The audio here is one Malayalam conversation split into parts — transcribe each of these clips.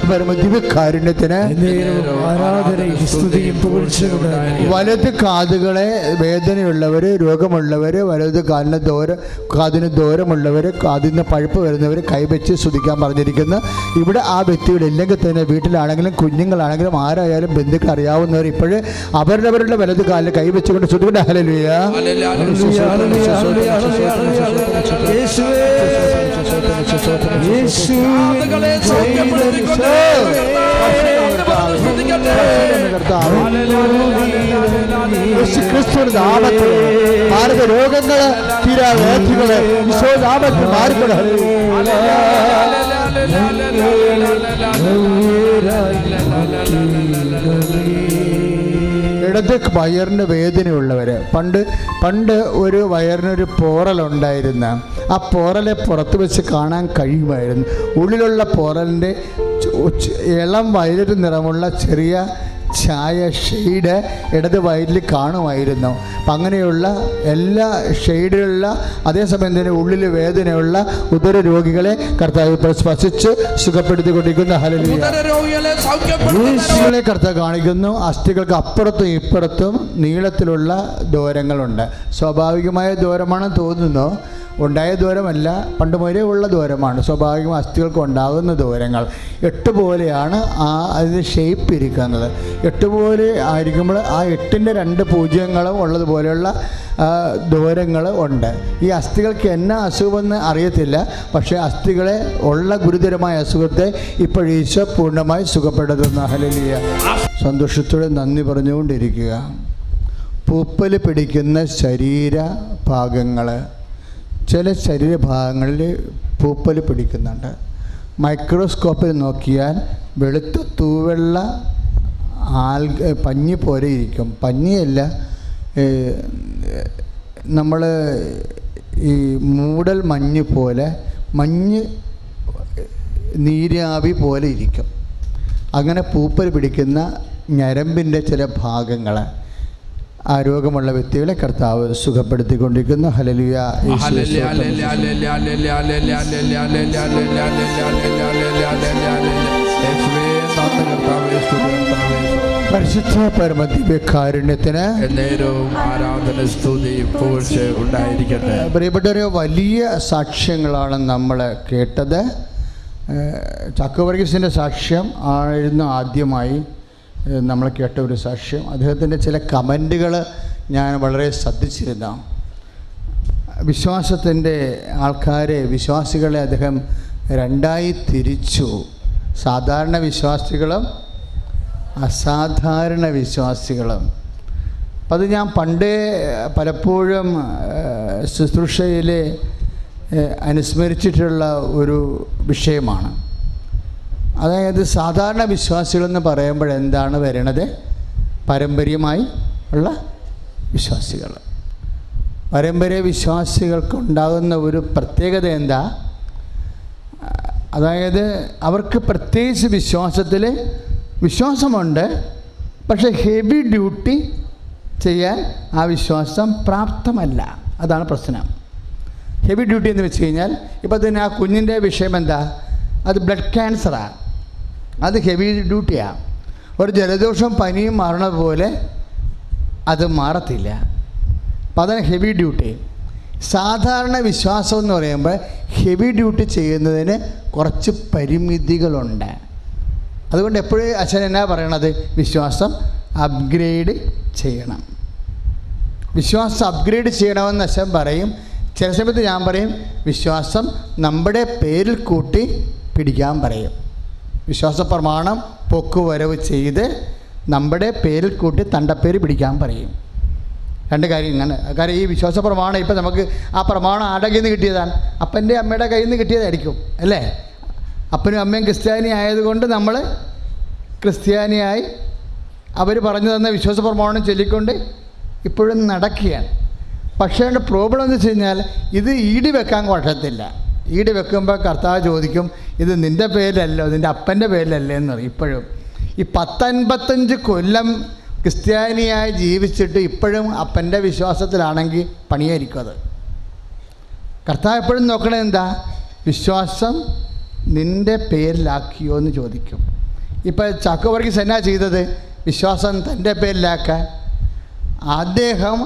പരമദിവ്യകാരുണ്യത്തിന് വലത് കാതുകളെ വേദനയുള്ളവർ, രോഗമുള്ളവർ, വലത് കാതിന് ദൂരമുള്ളവർ, കാതിന് പഴുപ്പ് വരുന്നവർ കൈവച്ച് സ്തുതിക്കാൻ പറഞ്ഞിരിക്കുന്നു. ഇവിടെ ആ വ്യക്തിയുടെ ഇല്ലെങ്കിൽ തന്നെ വീട്ടിലാണെങ്കിലും കുഞ്ഞുങ്ങളാണെങ്കിലും ആരായാലും ബന്ധുക്കൾ അറിയാവുന്നവർ ഇപ്പോഴും അവരുടെ വലത് കാലിൽ കൈവച്ചുകൊണ്ട് സ്തുതിക്കട്ടെ. ഹല്ലേലൂയ. ഭാരത രോഗങ്ങള്, തീരാവേദികള് നാമത്തിൽ മാറിക്കൊണ്ട് ഇടത് വയറിന് വേദനയുള്ളവര്, പണ്ട് ഒരു വയറിനൊരു പോറലുണ്ടായിരുന്ന ആ പോറലെ പുറത്ത് വെച്ച് കാണാൻ കഴിയുമായിരുന്നു. ഉള്ളിലുള്ള പോറലിൻ്റെ ഇളം വയലറ്റ് നിറമുള്ള ചെറിയ ചായ ഷെയ്ഡ് ഇടത് വയറ്റിൽ കാണുമായിരുന്നു. അപ്പം അങ്ങനെയുള്ള എല്ലാ ഷെയ്ഡിലുള്ള, അതേസമയം തന്നെ ഉള്ളിൽ വേദനയുള്ള ഉദര രോഗികളെ കർത്താവ് സ്പർശിച്ച് സുഖപ്പെടുത്തിക്കൊണ്ടിരിക്കുന്ന ഹല്ലേലൂയ കർത്താവ് കാണിക്കുന്നു. അസ്ഥികൾക്ക് അപ്പുറത്തും ഇപ്പുറത്തും നീളത്തിലുള്ള ദ്വാരങ്ങളുണ്ട്. സ്വാഭാവികമായ ദ്വാരമാണെന്ന് തോന്നുന്നു, ഉണ്ടായ ദൂരമല്ല, പണ്ട് മുതലേ ഉള്ള ദൂരമാണ്. സ്വാഭാവികം അസ്ഥികൾക്ക് ഉണ്ടാകുന്ന ദൂരങ്ങൾ 8 പോലെയാണ് അതിന് ഷേപ്പ് ഇരിക്കുന്നത്. 8 പോലെ ആയിരിക്കുമ്പോൾ ആ 8ൻ്റെ 2 പൂജ്യങ്ങളും ഉള്ളതുപോലെയുള്ള ദൂരങ്ങൾ ഉണ്ട്. ഈ അസ്ഥികൾക്ക് എന്നാ അസുഖമെന്ന് അറിയത്തില്ല, പക്ഷേ അസ്ഥികളെ ഉള്ള ഗുരുതരമായ അസുഖത്തെ ഇപ്പോൾ ഈശോ പൂർണ്ണമായി സുഖപ്പെടുത്തുന്ന ഹല്ലേലൂയ. സന്തോഷത്തോടെ നന്ദി പറഞ്ഞുകൊണ്ടിരിക്കുക. പൂപ്പൽ പിടിക്കുന്ന ശരീരഭാഗങ്ങൾ, ചില ശരീരഭാഗങ്ങളിൽ പൂപ്പൽ പിടിക്കുന്നുണ്ട്. മൈക്രോസ്കോപ്പിൽ നോക്കിയാൽ വെളുത്ത തൂവെള്ള പഞ്ഞി പോലെ ഇരിക്കും. പഞ്ഞിയല്ല, നമ്മൾ ഈ മൂടൽ മഞ്ഞ് പോലെ, മഞ്ഞ് നീരാവി പോലെ ഇരിക്കും. അങ്ങനെ പൂപ്പൽ പിടിക്കുന്ന ഞരമ്പിൻ്റെ ചില ഭാഗങ്ങൾ, ആ രോഗമുള്ള വ്യക്തികളെ കർത്താവ് സുഖപ്പെടുത്തിക്കൊണ്ടിരിക്കുന്നു. ഹല്ലേലൂയ. പരിശുദ്ധ പരമദിവ്യകാരുണ്യത്തിന് ഉണ്ടായിരിക്കട്ടെ. പ്രിയപ്പെട്ടവരെ, വലിയ സാക്ഷ്യങ്ങളാണ് നമ്മൾ കേട്ടത്. ചാക്കോവർഗീസിൻ്റെ സാക്ഷ്യം ആയിരുന്നു ആദ്യമായി നമ്മൾ കേട്ട ഒരു സാക്ഷ്യം. അദ്ദേഹത്തിൻ്റെ ചില കമൻറ്റുകൾ ഞാൻ വളരെ ശ്രദ്ധിച്ചിരുന്നു. വിശ്വാസത്തിൻ്റെ ആൾക്കാരെ, വിശ്വാസികളെ അദ്ദേഹം രണ്ടായി തിരിച്ചു. സാധാരണ വിശ്വാസികളും അസാധാരണ വിശ്വാസികളും. അപ്പം അത് ഞാൻ പണ്ടേ പലപ്പോഴും ശുശ്രൂഷയിൽ അനുസ്മരിച്ചിട്ടുള്ള ഒരു വിഷയമാണ്. അതായത് സാധാരണ വിശ്വാസികളെന്ന് പറയുമ്പോൾ എന്താണ് വരണത്? പാരമ്പര്യമായി ഉള്ള വിശ്വാസികൾ. പാരമ്പര്യ വിശ്വാസികൾക്കുണ്ടാകുന്ന ഒരു പ്രത്യേകത എന്താ? അതായത് അവർക്ക് പ്രത്യേകിച്ച് വിശ്വാസത്തിൽ വിശ്വാസമുണ്ട്, പക്ഷേ ഹെവി ഡ്യൂട്ടി ചെയ്യാൻ ആ വിശ്വാസം പ്രാപ്തമല്ല. അതാണ് പ്രശ്നം. ഹെവി ഡ്യൂട്ടി എന്ന് വെച്ച് കഴിഞ്ഞാൽ, ഇപ്പോൾ തന്നെ ആ കുഞ്ഞിൻ്റെ വിഷയം എന്താ? അത് ബ്ലഡ് ക്യാൻസറാണ്. അത് ഹെവി ഡ്യൂട്ടിയാണ്. ഒരു ജലദോഷവും പനിയും മാറണ പോലെ അത് മാറത്തില്ല. അപ്പം അതാണ് ഹെവി ഡ്യൂട്ടി. സാധാരണ വിശ്വാസം എന്ന് പറയുമ്പോൾ ഹെവി ഡ്യൂട്ടി ചെയ്യുന്നതിന് കുറച്ച് പരിമിതികളുണ്ട്. അതുകൊണ്ട് എപ്പോഴും അച്ഛൻ എന്നാ പറയണത്? വിശ്വാസം അപ്ഗ്രേഡ് ചെയ്യണം. വിശ്വാസം അപ്ഗ്രേഡ് ചെയ്യണമെന്ന് അച്ഛൻ പറയും. ചില സമയത്ത് ഞാൻ പറയും വിശ്വാസം നമ്മുടെ പേരിൽ കൂട്ടി പിടിക്കാൻ പറയും. വിശ്വാസ പ്രമാണം പൊക്കുവരവ് ചെയ്ത് നമ്മുടെ പേരിൽ കൂട്ടി തണ്ടപ്പേര് പിടിക്കാൻ പറയും. രണ്ട് കാര്യം ഇങ്ങനെ. കാര്യം ഈ വിശ്വാസ പ്രമാണം ഇപ്പം നമുക്ക് ആ പ്രമാണം ആരുടെ കയ്യിൽ നിന്ന് കിട്ടിയതാണ്? അപ്പൻ്റെ അമ്മയുടെ കയ്യിൽ നിന്ന് കിട്ടിയതായിരിക്കും അല്ലേ? അപ്പനും അമ്മയും ക്രിസ്ത്യാനി ആയതുകൊണ്ട് നമ്മൾ ക്രിസ്ത്യാനിയായി അവർ പറഞ്ഞു തന്ന വിശ്വാസ പ്രമാണം ചൊല്ലിക്കൊണ്ട് ഇപ്പോഴും നടക്കുകയാണ്. പക്ഷേ പ്രോബ്ലം എന്ന് വെച്ച് കഴിഞ്ഞാൽ ഇത് ഈട് വെക്കാൻ കുഴപ്പത്തില്ല. ഈട് വെക്കുമ്പോൾ കർത്താവ് ചോദിക്കും, ഇത് നിൻ്റെ പേരിലല്ലോ, നിൻ്റെ അപ്പൻ്റെ പേരിലല്ലേ എന്ന് പറയും. ഇപ്പോഴും ഈ 10-55 കൊല്ലം ക്രിസ്ത്യാനിയായി ജീവിച്ചിട്ട് ഇപ്പോഴും അപ്പൻ്റെ വിശ്വാസത്തിലാണെങ്കിൽ പണിയായിരിക്കും അത്. കർത്താവ് എപ്പോഴും നോക്കണത് എന്താ? വിശ്വാസം നിൻ്റെ പേരിലാക്കിയോ എന്ന് ചോദിക്കും. ഇപ്പം ചാക്കോ വർഗീസ് എന്നാ ചെയ്തത്? വിശ്വാസം തൻ്റെ പേരിലാക്കാൻ അദ്ദേഹം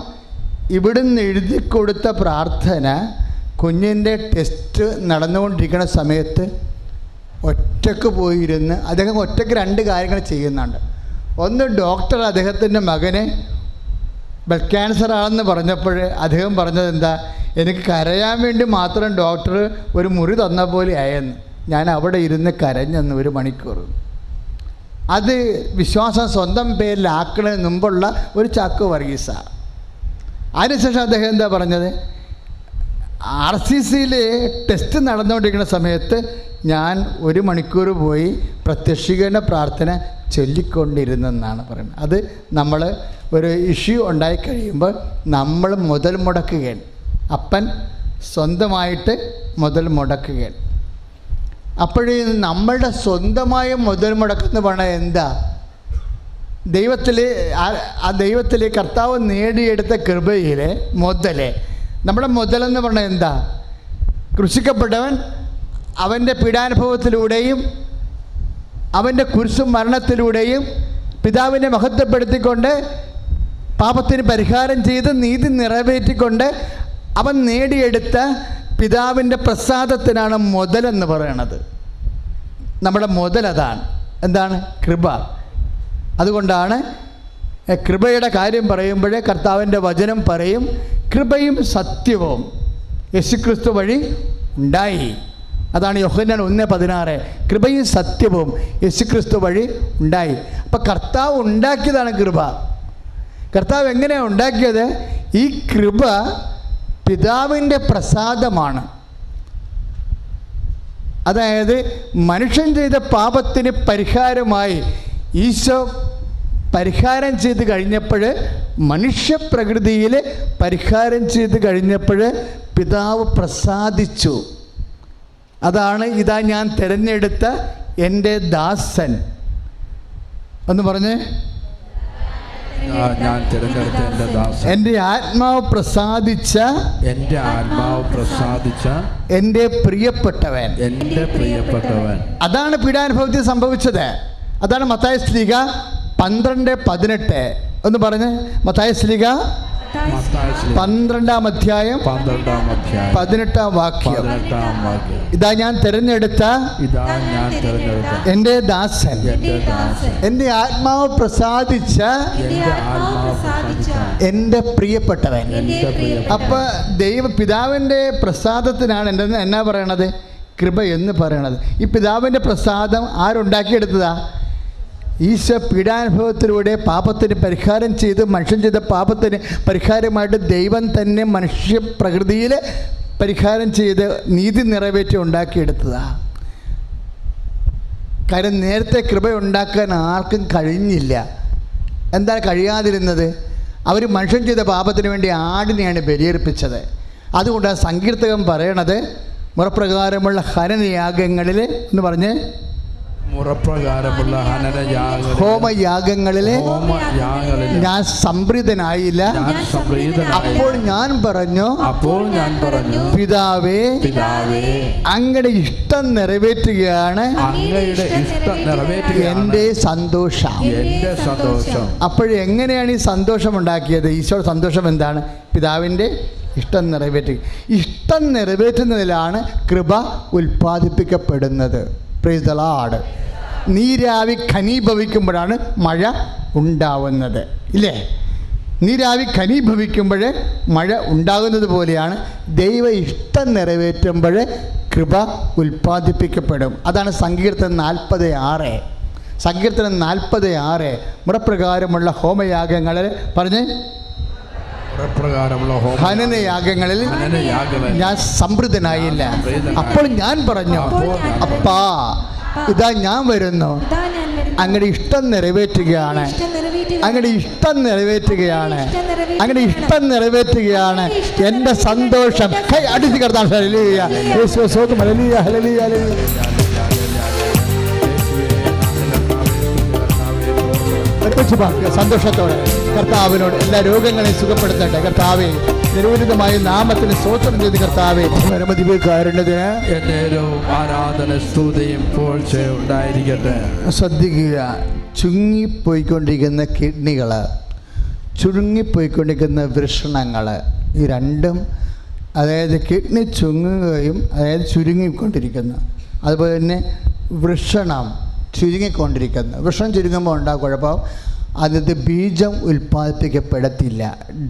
ഇവിടുന്ന് എഴുതി കൊടുത്ത പ്രാർത്ഥന കുഞ്ഞിൻ്റെ ടെസ്റ്റ് നടന്നുകൊണ്ടിരിക്കുന്ന സമയത്ത് ഒറ്റക്ക് പോയിരുന്ന് അദ്ദേഹം ഒറ്റയ്ക്ക് 2 കാര്യങ്ങൾ ചെയ്യുന്നുണ്ട്. ഒന്ന്, ഡോക്ടർ അദ്ദേഹത്തിൻ്റെ മകനെ ബ്ലഡ് ക്യാൻസർ ആണെന്ന് പറഞ്ഞപ്പോൾ അദ്ദേഹം പറഞ്ഞത് എന്താ? എനിക്ക് കരയാൻ വേണ്ടി മാത്രം ഡോക്ടർ ഒരു മുറി തന്ന പോലെ ആയെന്ന്. ഞാൻ അവിടെ ഇരുന്ന് കരഞ്ഞെന്ന് 1 മണിക്കൂർ. അത് വിശ്വാസം സ്വന്തം പേരിലാക്കുന്നതിന് മുമ്പുള്ള ഒരു ചാക്കോ വർഗീസാണ്. അതിനുശേഷം അദ്ദേഹം എന്താ പറഞ്ഞത്? RCCയിൽ ടെസ്റ്റ് നടന്നുകൊണ്ടിരിക്കുന്ന സമയത്ത് ഞാൻ 1 മണിക്കൂർ പോയി പ്രത്യക്ഷീകരണ പ്രാർത്ഥന ചൊല്ലിക്കൊണ്ടിരുന്നെന്നാണ് പറയുന്നത്. അത് നമ്മൾ ഒരു ഇഷ്യൂ ഉണ്ടായിക്കഴിയുമ്പോൾ നമ്മൾ മുതൽ മുടക്കുകയാണ്. അപ്പൻ സ്വന്തമായിട്ട് മുതൽ മുടക്കുകയാണ്. അപ്പോഴേ നമ്മളുടെ സ്വന്തമായ മുതൽ മുടക്കെന്ന് പറഞ്ഞാൽ എന്താ? ദൈവത്തിൽ കർത്താവ് നേടിയെടുത്ത കൃപയിലെ മുതലേ. നമ്മുടെ മുതലെന്ന് പറഞ്ഞാൽ എന്താ? ക്രൂശിക്കപ്പെട്ടവൻ അവൻ്റെ പീഡാനുഭവത്തിലൂടെയും അവൻ്റെ കുരിശു മരണത്തിലൂടെയും പിതാവിനെ മഹത്വപ്പെടുത്തിക്കൊണ്ട് പാപത്തിന് പരിഹാരം ചെയ്ത് നീതി നിറവേറ്റിക്കൊണ്ട് അവൻ നേടിയെടുത്ത പിതാവിൻ്റെ പ്രസാദത്തിനാണ് മുതലെന്ന് പറയണത്. നമ്മുടെ മുതലതാണ്. എന്താണ്? കൃപ. അതുകൊണ്ടാണ് കൃപയുടെ കാര്യം പറയുമ്പോഴേ കർത്താവിൻ്റെ വചനം പറയും, കൃപയും സത്യവും യേശുക്രിസ്തു വഴി ഉണ്ടായി. അതാണ് യോഹന്നാൻ 1:16. കൃപയും സത്യവും യേശുക്രിസ്തു വഴി ഉണ്ടായി. അപ്പം കർത്താവ് ഉണ്ടാക്കിയതാണ് കൃപ. കർത്താവ് എങ്ങനെയാണ് ഉണ്ടാക്കിയത്? ഈ കൃപ പിതാവിൻ്റെ പ്രസാദമാണ്. അതായത് മനുഷ്യൻ ചെയ്ത പാപത്തിന് പരിഹാരമായി ഈശോ പരിഹാരം ചെയ്ത് കഴിഞ്ഞപ്പോൾ, മനുഷ്യപ്രകൃതിയിൽ പരിഹാരം ചെയ്ത് കഴിഞ്ഞപ്പോൾ പിതാവ് പ്രസാദിച്ചു. അതാണ് ഇതാ ഞാൻ തിരഞ്ഞെടുത്ത എൻ്റെ ദാസൻ എന്ന് പറഞ്ഞ്, ഞാൻ തിരഞ്ഞെടുത്ത എൻ്റെ ദാസൻ, എൻ്റെ ആത്മാവ് പ്രസാദിച്ച എൻ്റെ പ്രിയപ്പെട്ടവൻ. അതാണ് പീഡാനുഭവത്തിൽ സംഭവിച്ചത്. അതാണ് മത്തായി ശ്ലീഹ 12:18 എന്ന് പറഞ്ഞ്. മത്തായി ശ്ലീഹ 12-ാം അധ്യായം 18-ാം വാക്യം. ഇതാ ഞാൻ തിരഞ്ഞെടുത്ത എൻ്റെ ദാസൻ, എൻ്റെ ആത്മാവ് പ്രസാദിച്ച എൻ്റെ പ്രിയപ്പെട്ടവൻ. അപ്പൊ പിതാവിൻ്റെ പ്രസാദത്തിനാണ് എന്നാ പറയണത്? കൃപ എന്ന് പറയണത്. ഈ പിതാവിൻ്റെ പ്രസാദം ആരുണ്ടാക്കിയെടുത്തതാ? ഈശോ പീഡാനുഭവത്തിലൂടെ പാപത്തിന് പരിഹാരം ചെയ്ത് മനുഷ്യൻ ചെയ്ത പാപത്തിന് പരിഹാരമായിട്ട് ദൈവം തന്നെ മനുഷ്യ പ്രകൃതിയിൽ പരിഹാരം ചെയ്ത് നീതി നിറവേറ്റി ഉണ്ടാക്കിയെടുത്തതാണ്. കാര്യം നേരത്തെ കൃപ ഉണ്ടാക്കാൻ ആർക്കും കഴിഞ്ഞില്ല. എന്താണ് കഴിയാതിരുന്നത്? അവർ മനുഷ്യൻ ചെയ്ത പാപത്തിന് വേണ്ടി ആടിനെയാണ് ബലിയർപ്പിച്ചത്. അതുകൊണ്ടാണ് സങ്കീർത്തകൻ പറയണത്, മുറപ്രകാരമുള്ള ഹനനയാഗങ്ങളിൽ എന്ന് പറഞ്ഞ്, ഹോമയാഗങ്ങളിലെ ഞാൻ സംപ്രീതനായില്ല. അപ്പോൾ ഞാൻ പറഞ്ഞു, പിതാവേ, അങ്ങയുടെ ഇഷ്ടം നിറവേറ്റുകയാണ് എൻ്റെ സന്തോഷം. അപ്പോഴെങ്ങനെയാണ് ഈ സന്തോഷം ഉണ്ടാക്കിയത്? ഈശോ സന്തോഷം എന്താണ്? പിതാവിൻ്റെ ഇഷ്ടം നിറവേറ്റുക. ഇഷ്ടം നിറവേറ്റുന്നതിലാണ് കൃപ ഉൽപ്പാദിപ്പിക്കപ്പെടുന്നത്. Praise the Lord. നീരാവി ഘനീഭവിക്കുമ്പോഴാണ് മഴ ഉണ്ടാവുന്നത്, ഇല്ലേ? നീരാവി ഘനീഭവിക്കുമ്പോൾ മഴ ഉണ്ടാകുന്നത് പോലെയാണ് ദൈവ ഇഷ്ടം നിറവേറ്റുമ്പോൾ കൃപ ഉൽപ്പാദിപ്പിക്കപ്പെടും. അതാണ് സങ്കീർത്തനം 40:6. സങ്കീർത്തനം 40:6 മുറപ്രകാരമുള്ള ഹോമയാഗങ്ങളിൽ പറഞ്ഞ്, ഹനനയാഗങ്ങളിൽ ഞാൻ സംതൃപ്തനായില്ല. അപ്പോൾ ഞാൻ പറഞ്ഞു, അപ്പാ, ഇതാ ഞാൻ വരുന്നു, അങ്ങയുടെ ഇഷ്ടം നിറവേറ്റുകയാണ്, അങ്ങയുടെ ഇഷ്ടം നിറവേറ്റുകയാണ്, അങ്ങയുടെ ഇഷ്ടം നിറവേറ്റുകയാണ് എൻ്റെ സന്തോഷം. കൈ അടിച്ച് കിടത്താൻ സന്തോഷത്തോടെ കർത്താവിനോട് എല്ലാ രോഗങ്ങളെയും സുഖപ്പെടുത്തട്ടെ. കർത്താവേ, നിരവധിതമായ നാമത്തിന് സ്തോത്രം ചെയ്ത് കർത്താവേ പരമദിവ്യകാരുണ്യത്തിന് എന്നേരവും ആരാധന സ്തുതിയും പോഴ്ചയും ഉണ്ടായിരിക്കട്ടെ. ശ്രദ്ധിക്കുക. ചുങ്ങിപ്പോയിക്കൊണ്ടിരിക്കുന്ന കിഡ്നികൾ, ചുരുങ്ങിപ്പോയിക്കൊണ്ടിരിക്കുന്ന വൃഷണങ്ങൾ, ഈ രണ്ടും, അതായത് കിഡ്നി ചുങ്ങുകയും അതായത് ചുരുങ്ങിക്കൊണ്ടിരിക്കുന്നു, അതുപോലെ തന്നെ വൃഷണം ചുരുങ്ങിക്കൊണ്ടിരിക്കുന്നു. വൃഷണം ചുരുങ്ങുമ്പോൾ ഉണ്ടാകും കുഴപ്പം, അതിൻ്റെ ബീജം ഉൽപ്പാദിപ്പിക്കപ്പെടത്തില്ല,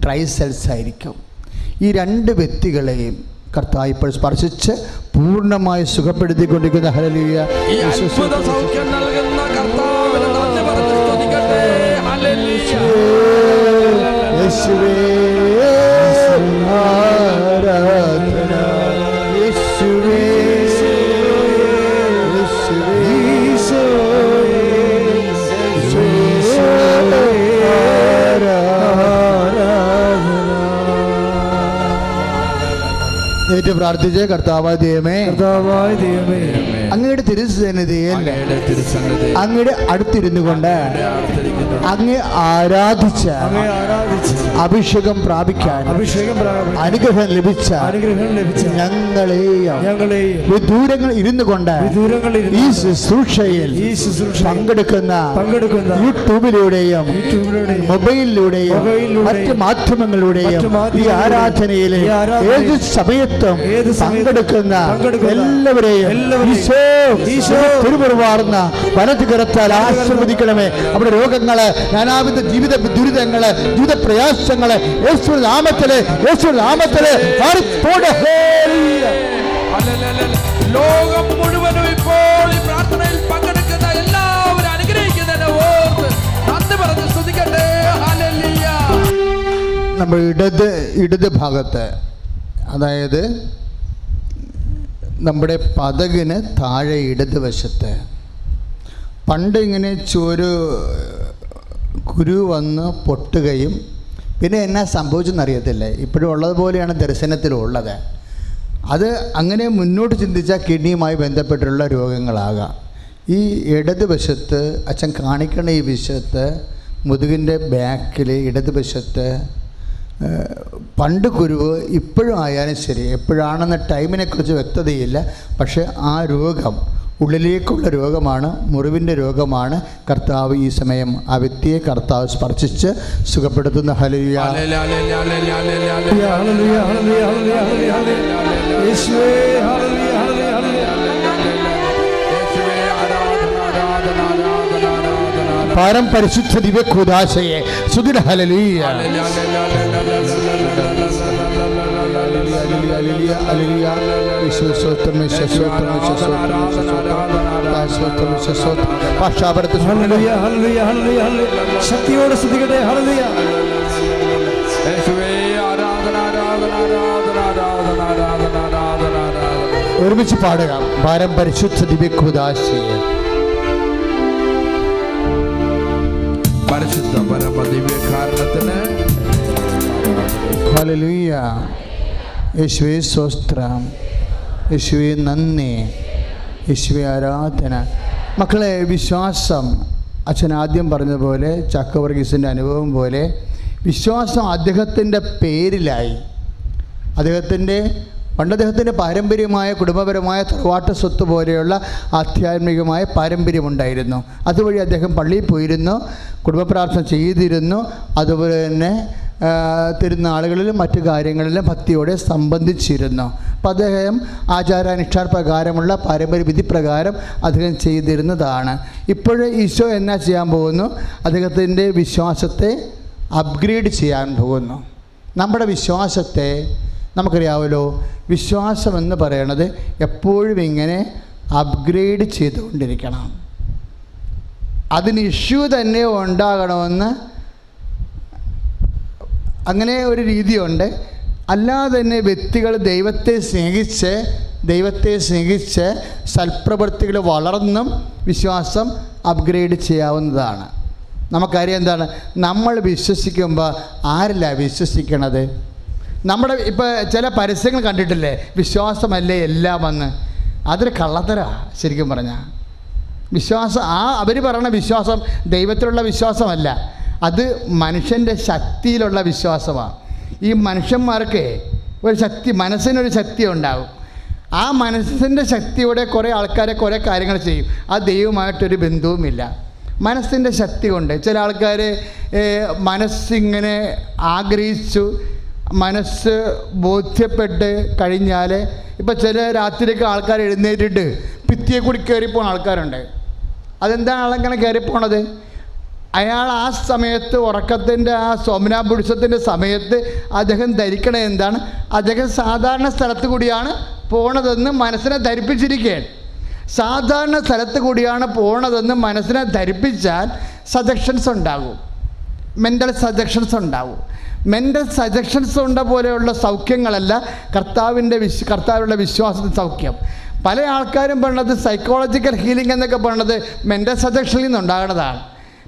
ഡ്രൈ സെൽസ് ആയിരിക്കും. ഈ രണ്ട് വ്യക്തികളെയും കർത്താവ് ഇപ്പോൾ സ്പർശിച്ച് പൂർണ്ണമായി സുഖപ്പെടുത്തിക്കൊണ്ടിരിക്കുന്ന ഹല്ലേലൂയ. ഈ അത്ഭുത സൗഖ്യം നൽകുന്ന കർത്താവിനെ നന്ദി പറഞ്ഞ് സ്തുതിക്കട്ടെ. ഹല്ലേലൂയ. യേശുവേ ആരാധന, യേശുവേ ഏറ്റു പ്രാർത്ഥിച്ച് കർത്താവായ ദൈവമേ, അങ്ങയുടെ തിരുസന്നിധിയിൽ അങ്ങയുടെ അടുത്തിരുന്നു കൊണ്ട് അങ്ങേ ആരാധിച്ച് അഭിഷേകം പ്രാപിക്കാൻ അനുഗ്രഹം ലഭിച്ച ഞങ്ങളെയും വിദൂരങ്ങൾ ഇരുന്നു കൊണ്ട് ഈ ശുശ്രൂഷയിൽ പങ്കെടുക്കുന്ന യൂട്യൂബിലൂടെയും മൊബൈലിലൂടെയും മറ്റ് മാധ്യമങ്ങളിലൂടെയും ഈ ആരാധനയിലെ ഏത് സമയത്തും പങ്കെടുക്കുന്ന എല്ലാവരെയും ഈശോ തിരുമുറുവാർന്ന വലത് കരത്താൽ ആശീർവദിക്കണമേ. നമ്മുടെ രോഗങ്ങള്, നാനാവിധ ജീവിത ദുരിതങ്ങള്, ജീവിത പ്രയാസങ്ങള് യേശുവിന്റെ നാമത്തില് ലോകം മുഴുവനും ഇപ്പോൾ ഈ പ്രാർത്ഥനയിൽ പങ്കെടുക്കുന്ന എല്ലാവരും അനുഗ്രഹിക്കുന്നതിനെ ഓർത്ത് നന്ദി പറഞ്ഞ് സ്തുതിക്കട്ടെ. ഹല്ലേലൂയ. നമ്മൾ ഇടത് ഭാഗത്ത്, അതായത് നമ്മുടെ പതകിന് താഴെ ഇടതുവശത്ത് പണ്ട് ഇങ്ങനെ കുരു വന്ന് പൊട്ടുകയും പിന്നെ എന്നാ സംഭവിച്ചെന്നറിയത്തില്ല, ഇപ്പോഴും ഉള്ളതുപോലെയാണ് ദർശനത്തിലുള്ളത്. അത് അങ്ങനെ മുന്നോട്ട് ചിന്തിച്ചാൽ കിഡ്നിയുമായി ബന്ധപ്പെട്ടുള്ള രോഗങ്ങളാകാം. ഈ ഇടതുവശത്ത് അച്ഛൻ കാണിക്കണ ഈ വശത്ത് മുതുകിൻ്റെ ബാക്കിൽ ഇടതുവശത്ത് പണ്ട് കുരുവ് ഇപ്പോഴും ആയാലും ശരി, എപ്പോഴാണെന്ന ടൈമിനെക്കുറിച്ച് വ്യക്തതയില്ല, പക്ഷേ ആ രോഗം ഉള്ളിലേക്കുള്ള രോഗമാണ്, മുറിവിൻ്റെ രോഗമാണ്. കർത്താവ് ഈ സമയം ആ വ്യക്തിയെ കർത്താവ് സ്പർശിച്ച് സുഖപ്പെടുത്തുന്ന ഹല്ലേലൂയ. പാരം പരിശുദ്ധ ദിവ്യ കൂദാശയെ സുദിന ഹല്ലേലൂയ. ശക്തിയോടെ സ്തുതിക്കട്ടെ. ഹല്ലേലൂയ. ഒരുമിച്ച് പാടുക. പാരം പരിശുദ്ധ ദിവ്യ കൂദാശയെ. പരിശുദ്ധ പരമദിവ്യകാരണത്തിന് ഹല്ലേലൂയ. യേശുവേ സ്തോത്രം, യേശുവേ നന്ദി, യേശുവേ ആരാധന. മക്കളെ, വിശ്വാസം അച്ഛൻ ആദ്യം പറഞ്ഞതുപോലെ ചക്കവർഗീസിൻ്റെ അനുഭവം പോലെ വിശ്വാസം അദ്ദേഹത്തിൻ്റെ പേരിലായി. അദ്ദേഹത്തിൻ്റെ പാരമ്പര്യമായ കുടുംബപരമായ തറവാട്ട് സ്വത്ത് പോലെയുള്ള ആധ്യാത്മികമായ പാരമ്പര്യമുണ്ടായിരുന്നു. അതുവഴി അദ്ദേഹം പള്ളിയിൽ പോയിരുന്നു, കുടുംബ പ്രാർത്ഥന ചെയ്തിരുന്നു, അതുപോലെ തന്നെ തിരുനാളുകളിലും മറ്റു കാര്യങ്ങളിലും ഭക്തിയോടെ സംബന്ധിച്ചിരുന്നു. അപ്പോൾ അദ്ദേഹം ആചാരാനുഷ്ഠാന പ്രകാരമുള്ള പാരമ്പര്യ വിധി പ്രകാരം അദ്ദേഹം ചെയ്തിരുന്നതാണ്. ഇപ്പോഴേ ഈശോ എന്നാ ചെയ്യാൻ പോകുന്നു? അദ്ദേഹത്തിൻ്റെ വിശ്വാസത്തെ അപ്ഗ്രേഡ് ചെയ്യാൻ പോകുന്നു. നമ്മുടെ വിശ്വാസത്തെ നമുക്കറിയാമല്ലോ, വിശ്വാസമെന്ന് പറയണത് എപ്പോഴും ഇങ്ങനെ അപ്ഗ്രേഡ് ചെയ്തുകൊണ്ടിരിക്കണം. അതിന് ഇഷ്യൂ തന്നെ ഉണ്ടാകണമെന്ന് അങ്ങനെ ഒരു രീതിയുണ്ട്. അല്ലാതെ തന്നെ വ്യക്തികൾ ദൈവത്തെ സ്നേഹിച്ച് സൽപ്രവൃത്തികൾ വളർന്നും വിശ്വാസം അപ്ഗ്രേഡ് ചെയ്യാവുന്നതാണ്. നമുക്കറിയാം എന്താണ്, നമ്മൾ വിശ്വസിക്കുമ്പോൾ ആരല്ല വിശ്വസിക്കണത്? നമ്മുടെ ഇപ്പോൾ ചില പരസ്യങ്ങൾ കണ്ടിട്ടില്ലേ, വിശ്വാസമല്ലേ എല്ലാം വന്ന്. അതൊരു കള്ളത്തരാ ശരിക്കും പറഞ്ഞാൽ. വിശ്വാസം അവർ പറയുന്ന വിശ്വാസം ദൈവത്തിലുള്ള വിശ്വാസമല്ല, അത് മനുഷ്യൻ്റെ ശക്തിയിലുള്ള വിശ്വാസമാണ്. ഈ മനുഷ്യന്മാർക്ക് ഒരു ശക്തി, മനസ്സിനൊരു ശക്തി ഉണ്ടാകും. ആ മനസ്സിൻ്റെ ശക്തിയോടെ കുറേ ആൾക്കാരെ കുറേ കാര്യങ്ങൾ ചെയ്യും. ആ ദൈവമായിട്ടൊരു ബന്ധവുമില്ല. മനസ്സിൻ്റെ ശക്തി കൊണ്ട് ചില ആൾക്കാർ മനസ്സിങ്ങനെ ആഗ്രഹിച്ചു, മനസ്സ് ബോധ്യപ്പെട്ട് കഴിഞ്ഞാൽ, ഇപ്പം ചില രാത്രിയൊക്കെ ആൾക്കാർ എഴുന്നേറ്റിട്ട് ഭിത്തിയെ കൂടി കയറിപ്പോണ ആൾക്കാരുണ്ട്. അതെന്താണ് ആളെങ്ങനെ കയറിപ്പോണത്? അയാൾ ആ സമയത്ത് ഉറക്കത്തിൻ്റെ ആ സോമനാപുരുഷത്തിൻ്റെ സമയത്ത് അദ്ദേഹം ധരിക്കണത് എന്താണ്? അദ്ദേഹം സാധാരണ സ്ഥലത്ത് കൂടിയാണ് പോണതെന്ന് മനസ്സിനെ ധരിപ്പിച്ചിരിക്കുകയാണ്. സാധാരണ സ്ഥലത്ത് കൂടിയാണ് പോണതെന്ന് മനസ്സിനെ ധരിപ്പിച്ചാൽ സജഷൻസ് ഉണ്ടാകും, മെൻ്റൽ സജഷൻസ് ഉണ്ടാകും. മെൻ്റൽ സജഷൻസ് ഉണ്ട പോലെയുള്ള സൗഖ്യങ്ങളല്ല കർത്താവിലുള്ള വിശ്വാസത്തിൽ സൗഖ്യം. പല ആൾക്കാരും പറഞ്ഞത് സൈക്കോളജിക്കൽ ഹീലിംഗ് എന്നൊക്കെ പറഞ്ഞത് മെൻ്റൽ സജഷനിൽ നിന്നുണ്ടാകുന്നതാണ്.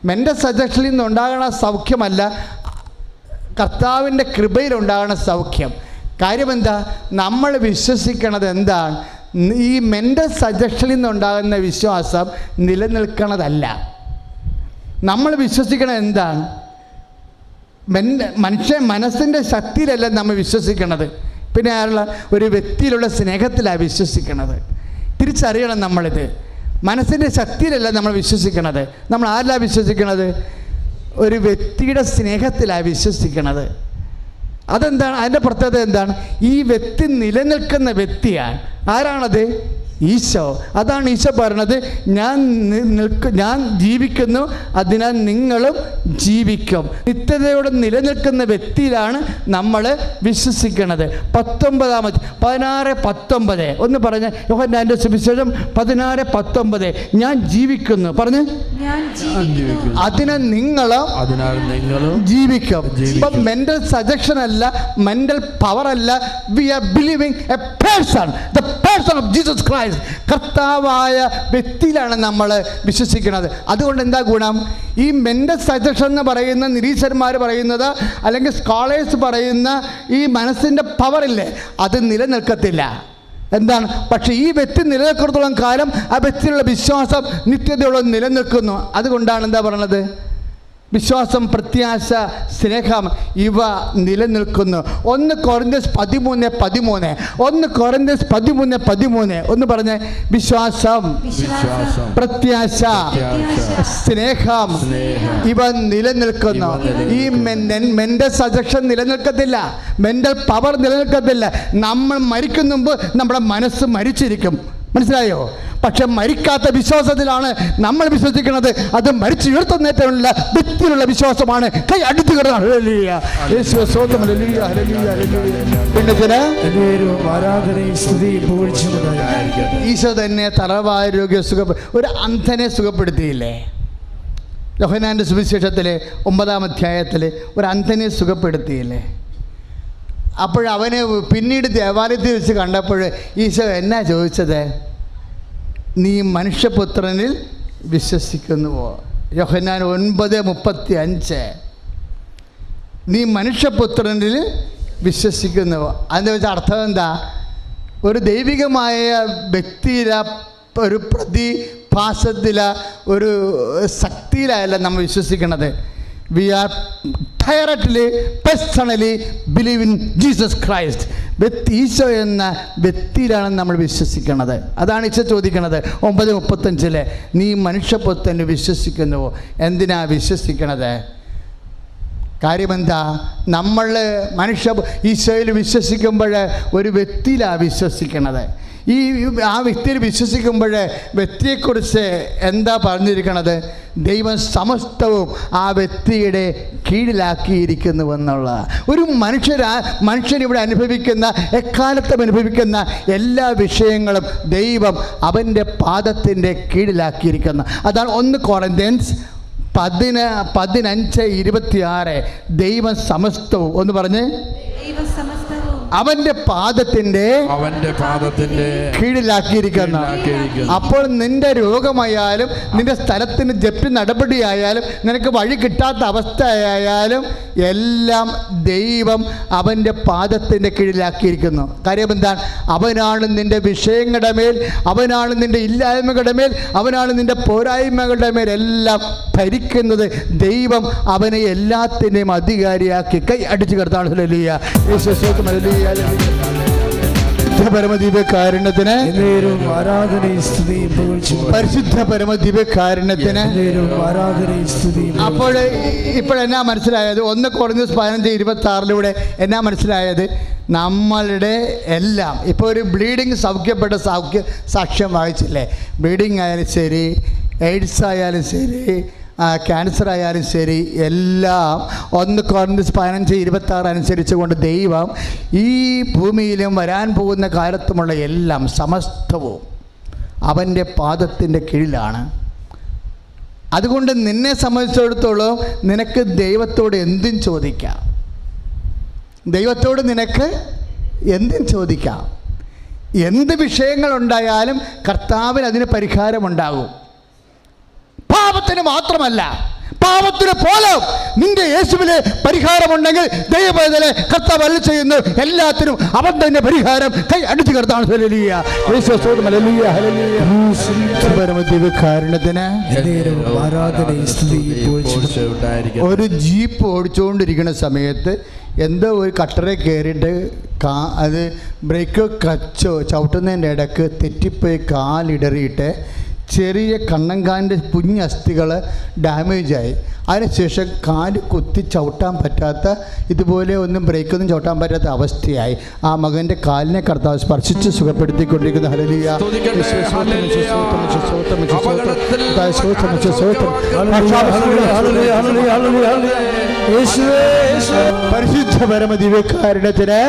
മെൻ്റൽ സജഷനിൽ നിന്നുണ്ടാകുന്ന സൗഖ്യമല്ല, കർത്താവിൻ്റെ കൃപയിലുണ്ടാകുന്ന സൗഖ്യം. കാര്യമെന്താ? നമ്മൾ വിശ്വസിക്കണത് എന്താണ്? ഈ മെൻ്റൽ സജഷനിൽ നിന്നുണ്ടാകുന്ന വിശ്വാസം നിലനിൽക്കണതല്ല. നമ്മൾ വിശ്വസിക്കണത് എന്താണ്? മനസ്സിൻ്റെ ശക്തിയിലല്ല നമ്മൾ വിശ്വസിക്കണത്. പിന്നെ ആരുള്ള ഒരു വ്യക്തിയിലുള്ള സ്നേഹത്തിലാണ് വിശ്വസിക്കണത്. തിരിച്ചറിയണം നമ്മളിത്. മനസ്സിൻ്റെ ശക്തിയിലല്ല നമ്മൾ വിശ്വസിക്കണത്. നമ്മൾ ആരിലാണ് വിശ്വസിക്കണത്? ഒരു വ്യക്തിയുടെ സ്നേഹത്തിലാണ് വിശ്വസിക്കണത്. അതെന്താണ്? അതിൻ്റെ പ്രത്യേകത എന്താണ്? ഈ വ്യക്തി നിലനിൽക്കുന്ന വ്യക്തിയാണ്. ആരാണത്? ഈശോ. അതാണ് ഈശോ പറഞ്ഞത്, ഞാൻ ജീവിക്കുന്നു, അതിനാൽ നിങ്ങളും ജീവിക്കും. നിത്യതയോടെ നിലനിൽക്കുന്ന വ്യക്തിയിലാണ് നമ്മൾ വിശ്വസിക്കുന്നത്. 16:19 ഒന്ന് പറഞ്ഞ്, യോഹന്നാന്റെ സുവിശേഷം 16:19. ഞാൻ ജീവിക്കുന്നു പറഞ്ഞ്, അതിനാൽ നിങ്ങളും ജീവിക്കും. ഇപ്പം മെൻ്റൽ സജഷൻ അല്ല, മെൻ്റൽ പവർ അല്ല. We are believing a person, the person of Jesus Christ. കർത്താവായ വ്യക്തിയിലാണ് നമ്മൾ വിശ്വസിക്കുന്നത്. അതുകൊണ്ട് എന്താ ഗുണം? ഈ മെൻ്റൽ സജഷൻ എന്ന് പറയുന്ന നിരീശ്വരന്മാർ പറയുന്നത്, അല്ലെങ്കിൽ സ്കോളേഴ്സ് പറയുന്ന ഈ മനസ്സിൻ്റെ പവറില്ലേ, അത് നിലനിൽക്കത്തില്ല. എന്താണ്? പക്ഷേ ഈ വ്യക്തി നിലനിൽക്കുന്നിടത്തോളം കാലം ആ വ്യക്തിയിലുള്ള വിശ്വാസം നിത്യതയോളം നിലനിൽക്കുന്നു. അതുകൊണ്ടാണ് എന്താ പറയുന്നത്? വിശ്വാസം, പ്രത്യാശ, സ്നേഹം ഇവ നിലനിൽക്കുന്നു. 1 കൊരിന്ത്യസ് 13:13. 1 കൊരിന്ത്യസ് 13:13 ഒന്ന് പറഞ്ഞേ. വിശ്വാസം, പ്രത്യാശ, സ്നേഹം ഇവ നിലനിൽക്കുന്നു. ഈ മെൻ്റൽ സജഷൻ നിലനിൽക്കത്തില്ല, മെൻ്റൽ പവർ നിലനിൽക്കത്തില്ല. നമ്മൾ മരിക്കുന്ന മുമ്പ് നമ്മുടെ മനസ്സ് മരിച്ചിരിക്കും. മനസ്സിലായോ? പക്ഷെ മരിക്കാത്ത വിശ്വാസത്തിലാണ് നമ്മൾ വിശ്വസിക്കുന്നത്. അത് മരിച്ചു ഉയർത്തുന്നേറ്റമുള്ള വ്യക്തിയിലുള്ള വിശ്വാസമാണ്. കൈ അടുത്ത് കിടന്നാണ്. ഈശോ തന്നെ തറവായ രോഗിയെ ഒരു അന്ധനെ സുഖപ്പെടുത്തിയില്ലേ? യോഹന്നാന്റെ സുവിശേഷത്തിലെ 9-ാം അധ്യായത്തിൽ ഒരു അന്ധനെ സുഖപ്പെടുത്തിയില്ലേ? അപ്പോഴവന് പിന്നീട് ദേവാലയത്തിൽ വെച്ച് കണ്ടപ്പോൾ ഈശോ എന്നാ ചോദിച്ചത്? നീ മനുഷ്യപുത്രനിൽ വിശ്വസിക്കുന്നുവോ? യോഹന്നാൻ 9:35. നീ മനുഷ്യപുത്രനിൽ വിശ്വസിക്കുന്നുവോ? അതിൻ്റെ വെച്ച അർത്ഥം എന്താ? ഒരു ദൈവികമായ വ്യക്തിയില, ഒരു പ്രതിഭാസത്തില, ഒരു ശക്തിയിലല്ല നമ്മൾ വിശ്വസിക്കുന്നത്. We are directly, personally believe in Jesus Christ. Isho എന്ന വ്യക്തിയിലാണ് നമ്മൾ വിശ്വസിക്കുന്നത്. അതാണ് ഈശോ ചോദിക്കുന്നത് 9:35. നീ മനുഷ്യപുത്രനിൽ വിശ്വസിക്കുന്നുവോ? എന്തിനാ വിശ്വസിക്കണത്? കാര്യമെന്താ? നമ്മൾ ഈശോയിൽ വിശ്വസിക്കുമ്പോൾ ഒരു വ്യക്തിയിലാണ് വിശ്വസിക്കണത്. ആ വ്യക്തിയിൽ വിശ്വസിക്കുമ്പോൾ വ്യക്തിയെക്കുറിച്ച് എന്താ പറഞ്ഞിരിക്കണത്? ദൈവം സമസ്തവും ആ വ്യക്തിയുടെ കീഴിലാക്കിയിരിക്കുന്നുവെന്നുള്ള ഒരു മനുഷ്യനിവിടെ അനുഭവിക്കുന്ന, എക്കാലത്തും അനുഭവിക്കുന്ന എല്ലാ വിഷയങ്ങളും ദൈവം അവൻ്റെ പാദത്തിൻ്റെ കീഴിലാക്കിയിരിക്കുന്നു. അതാണ് 1 കൊരിന്ത്യൻസ് 15:26. ദൈവം സമസ്തവും ഒന്ന് പറഞ്ഞ്, അവന്റെ പാദത്തിന്റെ കീഴിലാക്കിയിരിക്കുന്ന. അപ്പോൾ നിന്റെ രോഗമായാലും നിന്റെ സ്ഥലത്തിന് ജപ്തി നടപടിയായാലും നിനക്ക് വഴി കിട്ടാത്ത അവസ്ഥയായാലും എല്ലാം ദൈവം അവൻ്റെ പാദത്തിൻ്റെ കീഴിലാക്കിയിരിക്കുന്നു. കാര്യം എന്താണ്? അവനാണ് നിന്റെ വിഷയങ്ങളുടെ മേൽ, അവനാണ് നിന്റെ ഇല്ലായ്മകളുടെ മേൽ, അവനാണ് നിന്റെ പോരായ്മകളുടെ മേൽ എല്ലാം ഭരിക്കുന്നത്. ദൈവം അവനെ എല്ലാത്തിൻ്റെയും അധികാരിയാക്കി കൈ അടിച്ചു കിടത്താണ്. ഹല്ലേലൂയ, യേശുവേ ഹല്ലേലൂയ. പരമദിവ്യകാരുണ്യത്തിന് പരിശുദ്ധ പരമദിവ്യകാരുണ്യത്തിന്. അപ്പോൾ ഇപ്പോഴെന്നാ മനസ്സിലായത്? 1 Corinthians 15:26 എന്നാ മനസ്സിലായത്? നമ്മളുടെ എല്ലാം ഇപ്പോൾ ഒരു ബ്ലീഡിങ് സൗഖ്യപ്പെട്ട സാക്ഷ്യം വായിച്ചില്ലേ? ബ്ലീഡിങ് ആയാലും ശരി, എയ്ഡ്സ് ആയാലും ശരി, ക്യാൻസർ ആയാലും ശരി, എല്ലാം 1 Corinthians 15:26 അനുസരിച്ച് കൊണ്ട് ദൈവം ഈ ഭൂമിയിലും വരാൻ പോകുന്ന കാലത്തുമുള്ള എല്ലാം സമസ്തവും അവൻ്റെ പാദത്തിൻ്റെ കീഴിലാണ്. അതുകൊണ്ട് നിന്നെ സംബന്ധിച്ചിടത്തോളം നിനക്ക് ദൈവത്തോട് എന്തും ചോദിക്കാം. ദൈവത്തോട് നിനക്ക് എന്തും ചോദിക്കാം. എന്ത് വിഷയങ്ങളുണ്ടായാലും കർത്താവിന് അതിന് പരിഹാരമുണ്ടാകും. പാപത്തിന് മാത്രമല്ല, പാപത്തിന് പോലും നിന്റെ യേശുവിലെ പരിഹാരമുണ്ടെങ്കിൽ ദൈവവേദനെ കർത്താവ് അരുളി ചെയ്യുന്നു. എല്ലാത്തിനും അവൻ തന്നെ പരിഹാരം കൈ അടിച്ചു കിടത്താണ്. ഹല്ലേലൂയ, യേശുവേ ഹല്ലേലൂയ, ഹല്ലേലൂയ. പരമദിവ്യകാരുണ്യത്തിന് ഒരു ജീപ്പ് ഓടിച്ചുകൊണ്ടിരിക്കുന്ന സമയത്ത് എന്തോ ഒരു കട്ടറെ കയറിയിട്ട് അത് ബ്രേക്കോ ക്ലച്ചോ ചവിട്ടുന്നതിൻ്റെ ഇടയ്ക്ക് തെറ്റിപ്പോയി കാലിടറിയിട്ട് ചെറിയ കണ്ണങ്കാലിൻ്റെ കുഞ്ഞസ്ഥികൾ ഡാമേജായി. അതിനുശേഷം കാല് കുത്തി ചവിട്ടാൻ പറ്റാത്ത, ഇതുപോലെ ഒന്നും ബ്രേക്കൊന്നും ചവിട്ടാൻ പറ്റാത്ത അവസ്ഥയായി. ആ മകൻ്റെ കാലിനെ കർത്താവ് സ്പർശിച്ച് സുഖപ്പെടുത്തിക്കൊണ്ടിരിക്കുന്ന. ഹല്ലേലൂയ, പരിശുദ്ധ പരമദിവ്യകാരുണ്യത്തിന്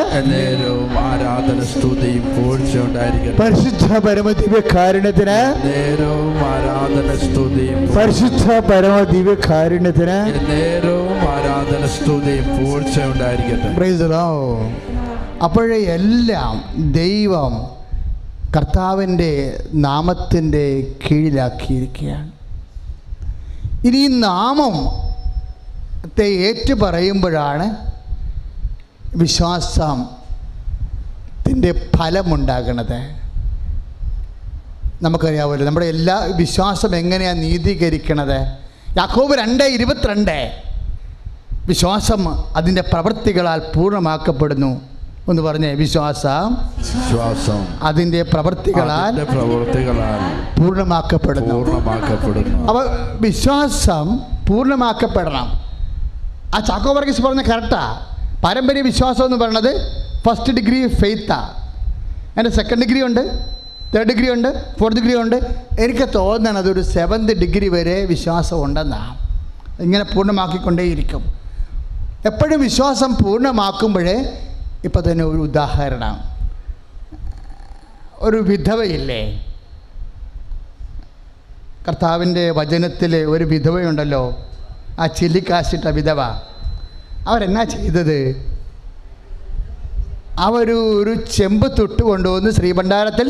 പരിശുദ്ധ പരമദിവ്യകാരുണ്യത്തിന് പരിശുദ്ധ പരമദിവ്യകാരുണ്യത്തിന് അപ്പോഴേ എല്ലാം ദൈവം കർത്താവിൻ്റെ നാമത്തിൻ്റെ കീഴിലാക്കിയിരിക്കുകയാണ്. ഇനി ഈ നാമത്തെ ഏറ്റു പറയുമ്പോഴാണ് വിശ്വാസത്തിൻ്റെ ഫലമുണ്ടാകണത്. നമുക്കറിയാമല്ലോ നമ്മുടെ എല്ലാ വിശ്വാസം എങ്ങനെയാണ് നീതീകരിക്കണത്. യാക്കോബ് 2:22 വിശ്വാസം അതിൻ്റെ പ്രവൃത്തികളാൽ പൂർണ്ണമാക്കപ്പെടുന്നു എന്ന് പറഞ്ഞേ. വിശ്വാസം അതിൻ്റെ പ്രവൃത്തികളാൽ പൂർണ്ണമാക്കപ്പെടുന്നു. അപ്പോൾ വിശ്വാസം പൂർണ്ണമാക്കപ്പെടണം. ആ ചാക്കോ വർഗീസ് പറഞ്ഞ കറക്റ്റാ. പാരമ്പര്യ വിശ്വാസം എന്ന് പറയുന്നത് 1st ഡിഗ്രി ഫെയ്ത്താണ്. അതിൻ്റെ 2nd ഡിഗ്രി ഉണ്ട്, 3rd ഡിഗ്രി ഉണ്ട്, 4th ഡിഗ്രി ഉണ്ട്. എനിക്ക് തോന്നണത് ഒരു 7th ഡിഗ്രി വരെ വിശ്വാസം ഉണ്ടെന്നാണ്. ഇങ്ങനെ പൂർണ്ണമാക്കിക്കൊണ്ടേയിരിക്കും. എപ്പോഴും വിശ്വാസം പൂർണ്ണമാക്കുമ്പോഴേ, ഇപ്പോൾ തന്നെ ഒരു ഉദാഹരണം, ഒരു വിധവയില്ലേ, കർത്താവിൻ്റെ വചനത്തിൽ ഒരു വിധവയുണ്ടല്ലോ, ആ ചില്ലിക്കാശിട്ട വിധവ. അവരെന്നാ ചെയ്തത്? ഒരു ചെമ്പ് തൊട്ട് കൊണ്ടുവന്ന് ശ്രീഭണ്ഡാരത്തിൽ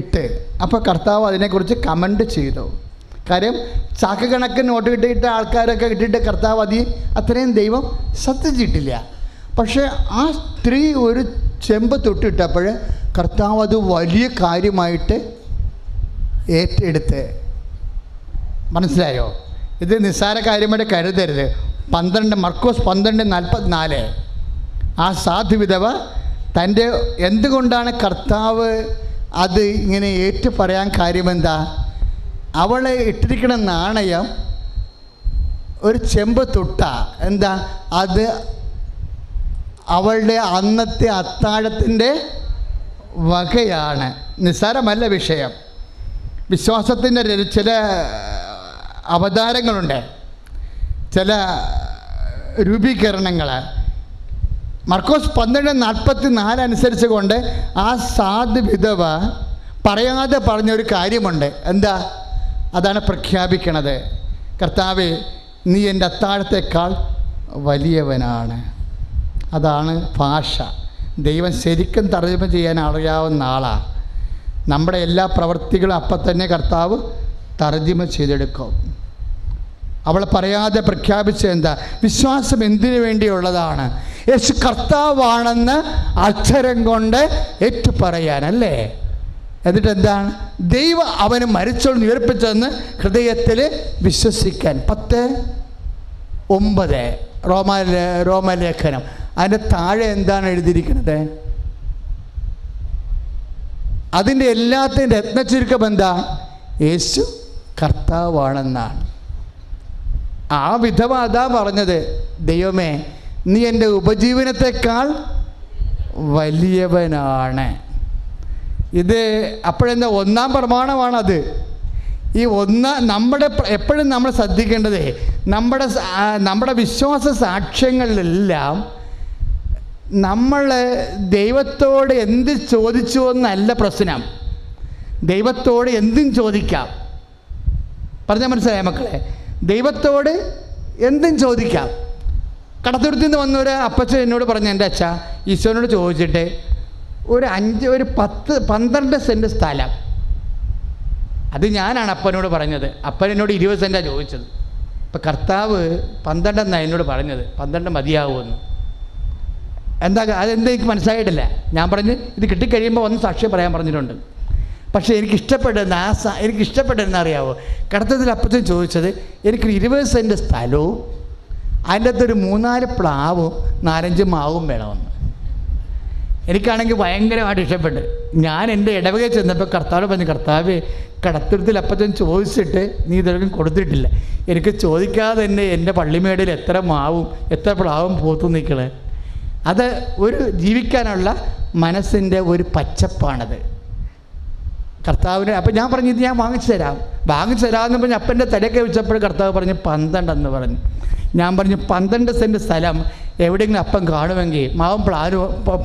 ഇട്ട്. അപ്പോൾ കർത്താവ് അതിനെക്കുറിച്ച് കമൻ്റ് ചെയ്തു. കാര്യം ചാക്ക് കണക്കിന് നോട്ട് കിട്ടിയിട്ട് ആൾക്കാരൊക്കെ ഇട്ടിട്ട് കർത്താവ് അത്രയും ദൈവം ശ്രദ്ധിച്ചിട്ടില്ല. പക്ഷേ ആ സ്ത്രീ ഒരു ചെമ്പ് തൊട്ടിട്ടപ്പോൾ കർത്താവ് അത് വലിയ കാര്യമായിട്ട് ഏറ്റെടുത്ത്. മനസ്സിലായോ? ഇത് നിസ്സാര കാര്യമായിട്ട് കരുതരുത്. മർക്കോസ് 12:44 ആ സാധു വിധവ തൻ്റെ എന്തുകൊണ്ടാണ് കർത്താവ് അത് ഇങ്ങനെ ഏറ്റു പറയാൻ കാര്യമെന്താ? അവളെ ഇട്ടിരിക്കുന്ന നാണയം ഒരു ചെമ്പ് തൊട്ട എന്താ അത് അവളുടെ അന്നത്തെ അത്താഴത്തിൻ്റെ വകയാണ്. നിസ്സാരമല്ല വിഷയം. വിശ്വാസത്തിൻ്റെ ചില അവതാരങ്ങളുണ്ട്, ചില രൂപീകരണങ്ങൾ. മർക്കോസ് 12:44 അനുസരിച്ച് കൊണ്ട് ആ സാധു വിധവ പറയാതെ പറഞ്ഞൊരു കാര്യമുണ്ട്. എന്താ? അതാണ് പ്രഖ്യാപിക്കണത്. കർത്താവേ, നീ എൻ്റെ അത്താഴത്തേക്കാൾ വലിയവനാണ്. അതാണ് ഭാഷ. ദൈവം ശരിക്കും തർജ്ജമ ചെയ്യാൻ അറിയാവുന്ന ആളാണ്. നമ്മുടെ എല്ലാ പ്രവൃത്തികളും അപ്പം തന്നെ കർത്താവ് തർജ്ജമ ചെയ്തെടുക്കും. അവൾ പറയാതെ പ്രഖ്യാപിച്ച എന്താ? വിശ്വാസം എന്തിനു വേണ്ടിയുള്ളതാണ്? യേശു കർത്താവാണെന്ന് അക്ഷരം കൊണ്ട് ഏറ്റുപറയാനല്ലേ? എന്നിട്ട് എന്താണ്? ദൈവം അവന് മരിച്ചോളൂ ഉയർപ്പിച്ചതെന്ന് ഹൃദയത്തിൽ വിശ്വസിക്കാൻ. 10:9 റോമാലേഖനം. അതിൻ്റെ താഴെ എന്താണ് എഴുതിയിരിക്കുന്നത്? അതിൻ്റെ എല്ലാത്തിൻ്റെ രത്നചുരുക്കം എന്താ? യേശു കർത്താവാണെന്നാണ്. ആ വിധവ അതാ പറഞ്ഞത്, ദൈവമേ നീ എൻ്റെ ഉപജീവനത്തെക്കാൾ വലിയവനാണ്. ഇത് അപ്പോഴെന്താ? ഒന്നാം പ്രമാണമാണത്. ഈ എപ്പോഴും നമ്മൾ ശ്രദ്ധിക്കേണ്ടത് നമ്മുടെ വിശ്വാസ സാക്ഷ്യങ്ങളിലെല്ലാം നമ്മൾ ദൈവത്തോട് എന്ത് ചോദിച്ചു എന്നല്ല പ്രശ്നം. ദൈവത്തോട് എന്തും ചോദിക്കാം. പറഞ്ഞാൽ മനസ്സിലായ മക്കളെ? ദൈവത്തോട് എന്തും ചോദിക്കാം. കടത്തുരുത്തിൽ നിന്ന് വന്നൊരു അപ്പച്ചൻ എന്നോട് പറഞ്ഞു, എൻ്റെ അച്ഛാ ഈശോനോട് ചോദിച്ചിട്ട് ഒരു 10-12 സെൻറ്റ് സ്ഥലം, അത് ഞാനാണ് അപ്പനോട് പറഞ്ഞത്. അപ്പൻ എന്നോട് 20 സെൻറ്റാണ് ചോദിച്ചത്. ഇപ്പം കർത്താവ് 12 എന്നാണ് എന്നോട് പറഞ്ഞത്. 12 മതിയാവുമെന്ന്. അതെന്താ എനിക്ക് മനസ്സിലായിട്ടില്ല. ഞാൻ പറഞ്ഞ് ഇത് കിട്ടിക്കഴിയുമ്പോൾ ഒന്ന് സാക്ഷ്യം പറയാൻ പറഞ്ഞിട്ടുണ്ട്. പക്ഷേ എനിക്കിഷ്ടപ്പെട്ടതെന്ന് അറിയാവോ? കടത്തത്തിൽ അപ്പച്ചൻ ചോദിച്ചത് എനിക്ക് 20 സെൻറ്റ് സ്ഥലവും അതിൻ്റെ അകത്തൊരു 3-4 പ്ലാവും 4-5 മാവും വേണമെന്ന്. എനിക്കാണെങ്കിൽ ഭയങ്കരമായിട്ട് ഇഷ്ടപ്പെട്ട് ഞാൻ എൻ്റെ ഇടവകയിൽ ചെന്നപ്പോൾ കർത്താവ് പറഞ്ഞു, കർത്താവ് കടത്തുരുത്തിൽ അപ്പച്ചൻ ചോദിച്ചിട്ട് നീ ഇതൊക്കെ കൊടുത്തിട്ടില്ല. എനിക്ക് ചോദിക്കാതെ തന്നെ എൻ്റെ പള്ളിമേടയിൽ എത്ര മാവും എത്ര പ്ലാവും പൂത്തു നിൽക്കണേ. അത് ഒരു ജീവിക്കാനുള്ള മനസ്സിൻ്റെ ഒരു പച്ചപ്പാണത് കർത്താവിന്. അപ്പം ഞാൻ പറഞ്ഞു, ഇത് ഞാൻ വാങ്ങിച്ചു തരാമെന്ന് പറഞ്ഞ് അപ്പൻ്റെ തലയൊക്കെ വെച്ചപ്പോൾ കർത്താവ് പറഞ്ഞു 12 എന്ന് പറഞ്ഞു. ഞാൻ പറഞ്ഞു 12 സെൻറ്റ് സ്ഥലം എവിടെയെങ്കിലും അപ്പം കാണുമെങ്കിൽ, മാവും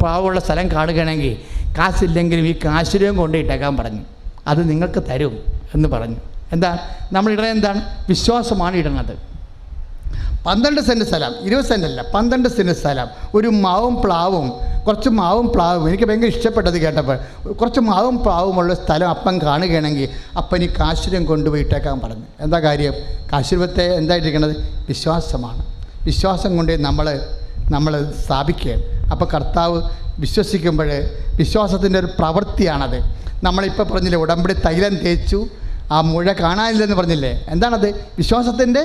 പ്ലാവുള്ള സ്ഥലം കാണുകയാണെങ്കിൽ കാശില്ലെങ്കിലും ഈ കാശുരൂപം കൊണ്ടിട്ടേക്കാൻ പറഞ്ഞു. അത് നിങ്ങൾക്ക് തരും എന്ന് പറഞ്ഞു. എന്താ നമ്മൾ ഇടണത്? എന്താണ്? വിശ്വാസമാണ് ഇടണത്. 12 സെൻറ്റ് സ്ഥലം, 20 സെൻറ്റല്ല, 12 സെൻറ്റ് സ്ഥലം, ഒരു മാവും പ്ലാവും, കുറച്ച് മാവും പ്ലാവും. എനിക്ക് ഭയങ്കര ഇഷ്ടപ്പെട്ടത് കേട്ടപ്പോൾ. കുറച്ച് മാവും പ്ലാവുമുള്ള സ്ഥലം അപ്പം കാണുകയാണെങ്കിൽ അപ്പൻ ഈ കാശുരം കൊണ്ടുപോയിട്ടേക്കാൻ പറഞ്ഞു. എന്താ കാര്യം? കാശുരൂപത്തെ എന്തായിട്ടിരിക്കണത്? വിശ്വാസമാണ്. വിശ്വാസം കൊണ്ട് നമ്മൾ സ്ഥാപിക്കുകയാണ്. അപ്പോൾ കർത്താവ് വിശ്വസിക്കുമ്പോൾ വിശ്വാസത്തിൻ്റെ ഒരു പ്രവൃത്തിയാണത്. നമ്മളിപ്പോൾ പറഞ്ഞില്ലേ, ഉടമ്പടി തൈലം തേച്ചു ആ മുഴ കാണാനില്ലെന്ന് പറഞ്ഞില്ലേ? എന്താണത്? വിശ്വാസത്തിൻ്റെ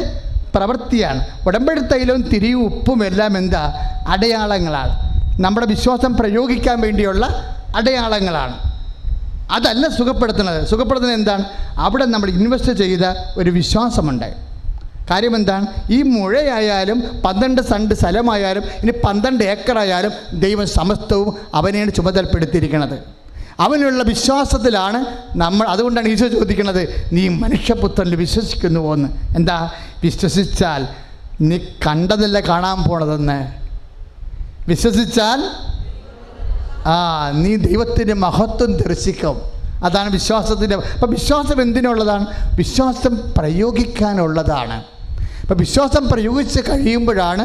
പ്രവൃത്തിയാണ്. ഉടമ്പടി തൈലവും തിരിയും ഉപ്പും എല്ലാം എന്താ? അടയാളങ്ങളാണ്. നമ്മുടെ വിശ്വാസം പ്രയോഗിക്കാൻ വേണ്ടിയുള്ള അടയാളങ്ങളാണ്. അതല്ല സുഖപ്പെടുത്തുന്നത് എന്താണ്? അവിടെ നമ്മൾ ഇൻവെസ്റ്റ് ചെയ്ത ഒരു വിശ്വാസമുണ്ട്. കാര്യം എന്താണ്? ഈ മുഴയായാലും 12 സെൻറ്റ് സ്ഥലമായാലും ഇനി 12 ഏക്കറായാലും ദൈവം സമസ്തവും അവനെയാണ് ചുമതലപ്പെടുത്തിയിരിക്കുന്നത്. അവനുള്ള വിശ്വാസത്തിലാണ് നമ്മൾ. അതുകൊണ്ടാണ് ഈശോ ചോദിക്കുന്നത്, നീ മനുഷ്യപുത്രനിൽ വിശ്വസിക്കുന്നുവോ എന്ന്. എന്താ? വിശ്വസിച്ചാൽ നീ കണ്ടതല്ല കാണാൻ പോണതെന്ന്. വിശ്വസിച്ചാൽ നീ ദൈവത്തിൻ്റെ മഹത്വം ദർശിക്കും. അതാണ് വിശ്വാസത്തിൻ്റെ. അപ്പം വിശ്വാസം എന്തിനുള്ളതാണ്? വിശ്വാസം പ്രയോഗിക്കാനുള്ളതാണ്. അപ്പം വിശ്വാസം പ്രയോഗിച്ച് കഴിയുമ്പോഴാണ്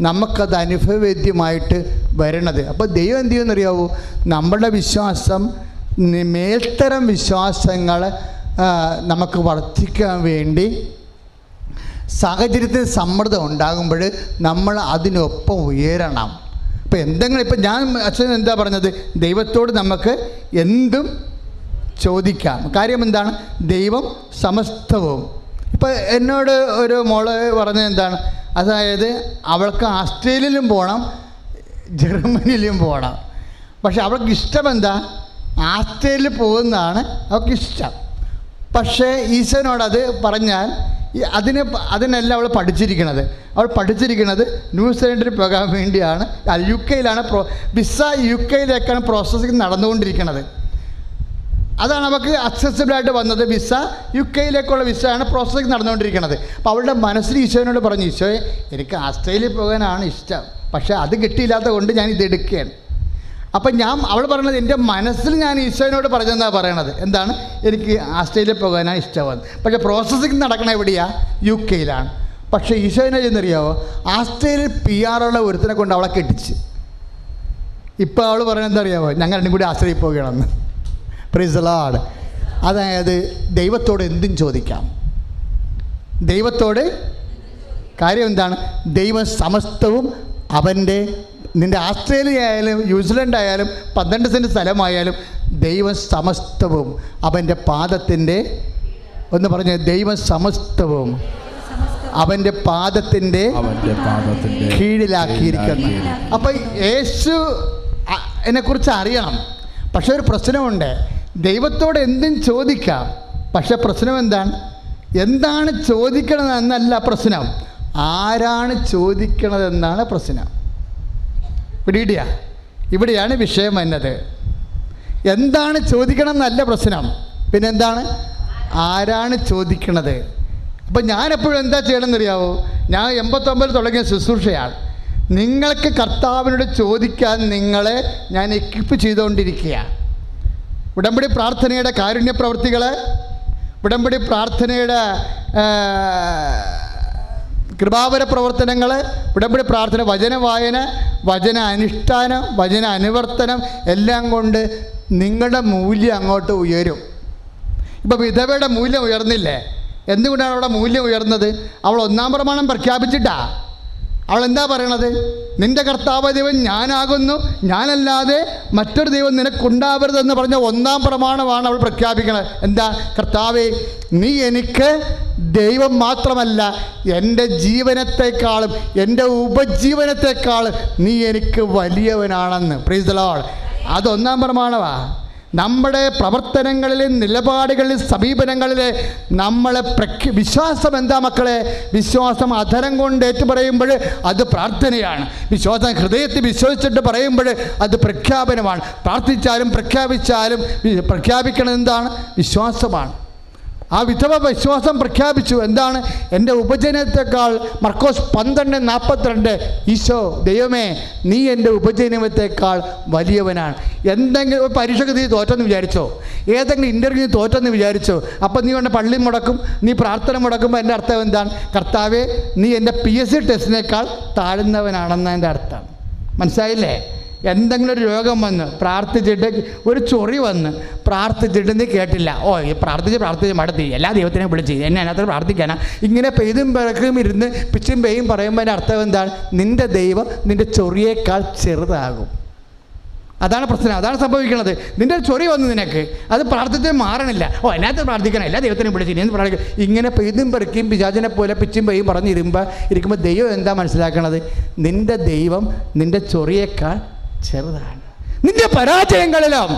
നമുക്കത് അനുഭവവേദ്യമായിട്ട് വരണത്. അപ്പോൾ ദൈവം എന്ത് ചെയ്യുമെന്നറിയാവൂ? നമ്മുടെ വിശ്വാസം, മേൽത്തരം വിശ്വാസങ്ങൾ നമുക്ക് വർദ്ധിക്കാൻ വേണ്ടി സാഹചര്യത്തിൽ സമ്മർദ്ദം ഉണ്ടാകുമ്പോൾ നമ്മൾ അതിനൊപ്പം ഉയരണം. ഇപ്പം എന്തെങ്കിലും, ഇപ്പം ഞാൻ അച്ഛൻ എന്താ പറഞ്ഞത്? ദൈവത്തോട് നമുക്ക് എന്തും ചോദിക്കാം. കാര്യം എന്താണ്? ദൈവം സമസ്തവും. ഇപ്പം എന്നോട് ഒരു മോള് പറഞ്ഞത് എന്താണ്? അതായത് അവൾക്ക് ഓസ്ട്രേലിയയിലും പോകണം, ജർമ്മനിയിലും പോകണം. പക്ഷെ അവൾക്ക് ഇഷ്ടം എന്താ? ഓസ്ട്രേലിയയിൽ പോകുന്നതാണ് അവൾക്കിഷ്ടം. പക്ഷേ ഈശോനോടത് പറഞ്ഞാൽ അതിനെല്ലാം അവൾ പഠിച്ചിരിക്കുന്നത് ന്യൂസിലൻഡിൽ പോകാൻ വേണ്ടിയാണ്. UK-യിലാണ് വിസ. UK-യിലേക്കാണ് പ്രോസസ്സിങ് നടന്നുകൊണ്ടിരിക്കുന്നത്. അതാണ് അവൾക്ക് അക്സസിബിളായിട്ട് വന്നത്. വിസ UK-യിലേക്കുള്ള വിസയാണ് പ്രോസസ്സിങ് നടന്നുകൊണ്ടിരിക്കുന്നത്. അപ്പോൾ അവളുടെ മനസ്സിൽ ഈശോനോട് പറഞ്ഞു, ഈശോയെ എനിക്ക് ഓസ്ട്രേലിയയിൽ പോകാനാണ് ഇഷ്ടം, പക്ഷേ അത് കിട്ടിയില്ലാത്ത കൊണ്ട് ഞാൻ ഇതെടുക്കുകയാണ്. അപ്പം അവൾ പറഞ്ഞത്, എൻ്റെ മനസ്സിൽ ഞാൻ ഈശോനോട് പറഞ്ഞെന്നാണ് പറയണത്. എന്താണ്? എനിക്ക് ഓസ്ട്രേലിയയിൽ പോകാനാണ് ഇഷ്ടമാകുന്നത്. പക്ഷേ പ്രോസസ്സിങ് നടക്കണ എവിടെയാണ്? UK-യിലാണ്. പക്ഷേ ഈശോനെ എന്നറിയാവോ? ഓസ്ട്രേലിയയിൽ PR ഉള്ള ഒരുത്തിനെ കൊണ്ട് അവളെ കെട്ടിച്ച്. ഇപ്പോൾ അവൾ പറയുന്നത് എന്താ അറിയാമോ? ഞങ്ങൾ രണ്ടും കൂടി ആശ്രയിപ്പോകണമെന്ന്. Praise the Lord. അതായത് ദൈവത്തോട് എന്തും ചോദിക്കാം. ദൈവത്തോട് കാര്യം എന്താണ്? ദൈവം സമസ്തവും അവൻ്റെ, നിൻ്റെ ആസ്ട്രേലിയ ആയാലും ന്യൂസിലൻഡ് ആയാലും 12 സെൻറ്റ് സ്ഥലമായാലും ദൈവം സമസ്തവും അവൻ്റെ പാദത്തിൻ്റെ, ഒന്ന് പറഞ്ഞ ദൈവം സമസ്തവും അവൻ്റെ പാദത്തിൻ്റെ കീഴിലാക്കിയിരിക്കുന്നു. അപ്പം യേശു എന്നെക്കുറിച്ച് അറിയണം. പക്ഷെ ഒരു പ്രശ്നമുണ്ട്. ദൈവത്തോട് എന്തും ചോദിക്കാം. പക്ഷെ പ്രശ്നം എന്താണ് ചോദിക്കണതെന്നല്ല പ്രശ്നം, ആരാണ് ചോദിക്കണതെന്നാണ് പ്രശ്നം. പിടിയിടുക. ഇവിടെയാണ് വിഷയം വന്നത്. എന്താണ് ചോദിക്കണം എന്നല്ല പ്രശ്നം, പിന്നെന്താണ് ആരാണ് ചോദിക്കണത്. അപ്പം ഞാനെപ്പോഴും എന്താ ചെയ്യണമെന്നറിയാവോ? ഞാൻ 89 തുടങ്ങിയ ശുശ്രൂഷയാണ്. നിങ്ങൾക്ക് കർത്താവിനോട് ചോദിക്കാൻ നിങ്ങളെ ഞാൻ എക്വിപ്പ് ചെയ്തുകൊണ്ടിരിക്കുക. ഉടമ്പടി പ്രാർത്ഥനയുടെ കാരുണ്യ പ്രവൃത്തികൾ, ഉടമ്പടി പ്രാർത്ഥനയുടെ കൃപാവര പ്രവർത്തനങ്ങൾ, ഉടമ്പടി പ്രാർത്ഥന, വചന വായന, വചന അനുഷ്ഠാനം, വചന അനുവർത്തനം എല്ലാം കൊണ്ട് നിങ്ങളുടെ മൂല്യം അങ്ങോട്ട് ഉയരും. ഇപ്പോൾ വിധവയുടെ മൂല്യം ഉയർന്നില്ലേ? എന്തുകൊണ്ടാണ് അവളുടെ മൂല്യം ഉയർന്നത്? അവൾ 1-ാം പ്രമാണം പ്രഖ്യാപിച്ചിട്ടാ. അവൾ എന്താ പറയണത്? നിൻ്റെ കർത്താവ് ദൈവം ഞാനാകുന്നു, ഞാനല്ലാതെ മറ്റൊരു ദൈവം നിനക്കുണ്ടാവരുതെന്ന് പറഞ്ഞ 1-ാം പ്രമാണമാണ് അവൾ പ്രഖ്യാപിക്കുന്നത്. എന്താ? കർത്താവേ, നീ എനിക്ക് ദൈവം മാത്രമല്ല, എൻ്റെ ജീവനത്തെക്കാളും എൻ്റെ ഉപജീവനത്തെക്കാളും നീ എനിക്ക് വലിയവനാണെന്ന്. Praise the Lord. അത് 1-ാം പ്രമാണമാണ്. നമ്മുടെ പ്രവർത്തനങ്ങളിലെ, നിലപാടുകളിലെ, സമീപനങ്ങളിലെ നമ്മളെ വിശ്വാസം എന്താ മക്കളെ? വിശ്വാസം അധരം കൊണ്ട് ഏറ്റുപറയുമ്പോൾ അത് പ്രാർത്ഥനയാണ്. വിശ്വാസം ഹൃദയത്തിൽ വിശ്വസിച്ചിട്ട് പറയുമ്പോൾ അത് പ്രഖ്യാപനമാണ്. പ്രാർത്ഥിച്ചാലും പ്രഖ്യാപിച്ചാലും പ്രഖ്യാപിക്കണത് എന്താണ്? വിശ്വാസമാണ്. ആ വിധവ വിശ്വാസം പ്രഖ്യാപിച്ചു. എന്താണ്? എൻ്റെ ഉപജനത്തെക്കാൾ, മർക്കോസ് 12:42, ഈശോ ദൈവമേ നീ എൻ്റെ ഉപജീവനത്തെക്കാൾ വലിയവനാണ്. എന്തെങ്കിലും പരീക്ഷയ്ക്ക് നീ തോറ്റെന്ന് വിചാരിച്ചോ? ഏതെങ്കിലും ഇൻ്റർവ്യൂ നീ തോറ്റെന്ന് വിചാരിച്ചോ? അപ്പം നീ കൊണ്ട് പള്ളി മുടക്കും, നീ പ്രാർത്ഥന മുടക്കുമ്പോൾ എൻ്റെ അർത്ഥം എന്താണ്? കർത്താവേ, നീ എൻ്റെ PSC ടെസ്റ്റിനേക്കാൾ താഴ്ന്നവനാണെന്ന് എൻ്റെ അർത്ഥം. മനസ്സിലായില്ലേ? എന്തെങ്കിലും ഒരു രോഗം വന്ന് പ്രാർത്ഥിച്ചിട്ട്, ഒരു ചൊറി വന്ന് പ്രാർത്ഥിച്ചിട്ട് നീ കേട്ടില്ല, ഓ ഈ പ്രാർത്ഥിച്ച് മടത്തി എല്ലാ ദൈവത്തിനെയും വിളിച്ച് എന്നെ അതിനകത്ത് പ്രാർത്ഥിക്കാനാ, ഇങ്ങനെ പെയ്തും പിറക്കും ഇരുന്ന് പിച്ചും പെയ്യും പറയുമ്പോൾ അതിൻ്റെ അർത്ഥം എന്താണ്? നിൻ്റെ ദൈവം നിൻ്റെ ചൊറിയേക്കാൾ ചെറുതാകും. അതാണ് പ്രശ്നം. അതാണ് സംഭവിക്കുന്നത്. നിൻ്റെ ഒരു ചൊറി വന്നു നിനക്ക്, അത് പ്രാർത്ഥിച്ച് മാറണില്ല, ഓ അതിനകത്ത് പ്രാർത്ഥിക്കണം, എല്ലാ ദൈവത്തിനെയും വിളിച്ച് എന്ന് പ്രാർത്ഥിക്കും. ഇങ്ങനെ പെയ്തും പെറുക്കിയും പിശാചിനെ പോലെ പിച്ചും പെയ്യും ഇരിക്കുമ്പോൾ ദൈവം എന്താ മനസ്സിലാക്കണത്? നിൻ്റെ ദൈവം നിൻ്റെ ചൊറിയേക്കാൾ ചെറുതാണ്. നിന്റെ പരാജയങ്ങളിലും,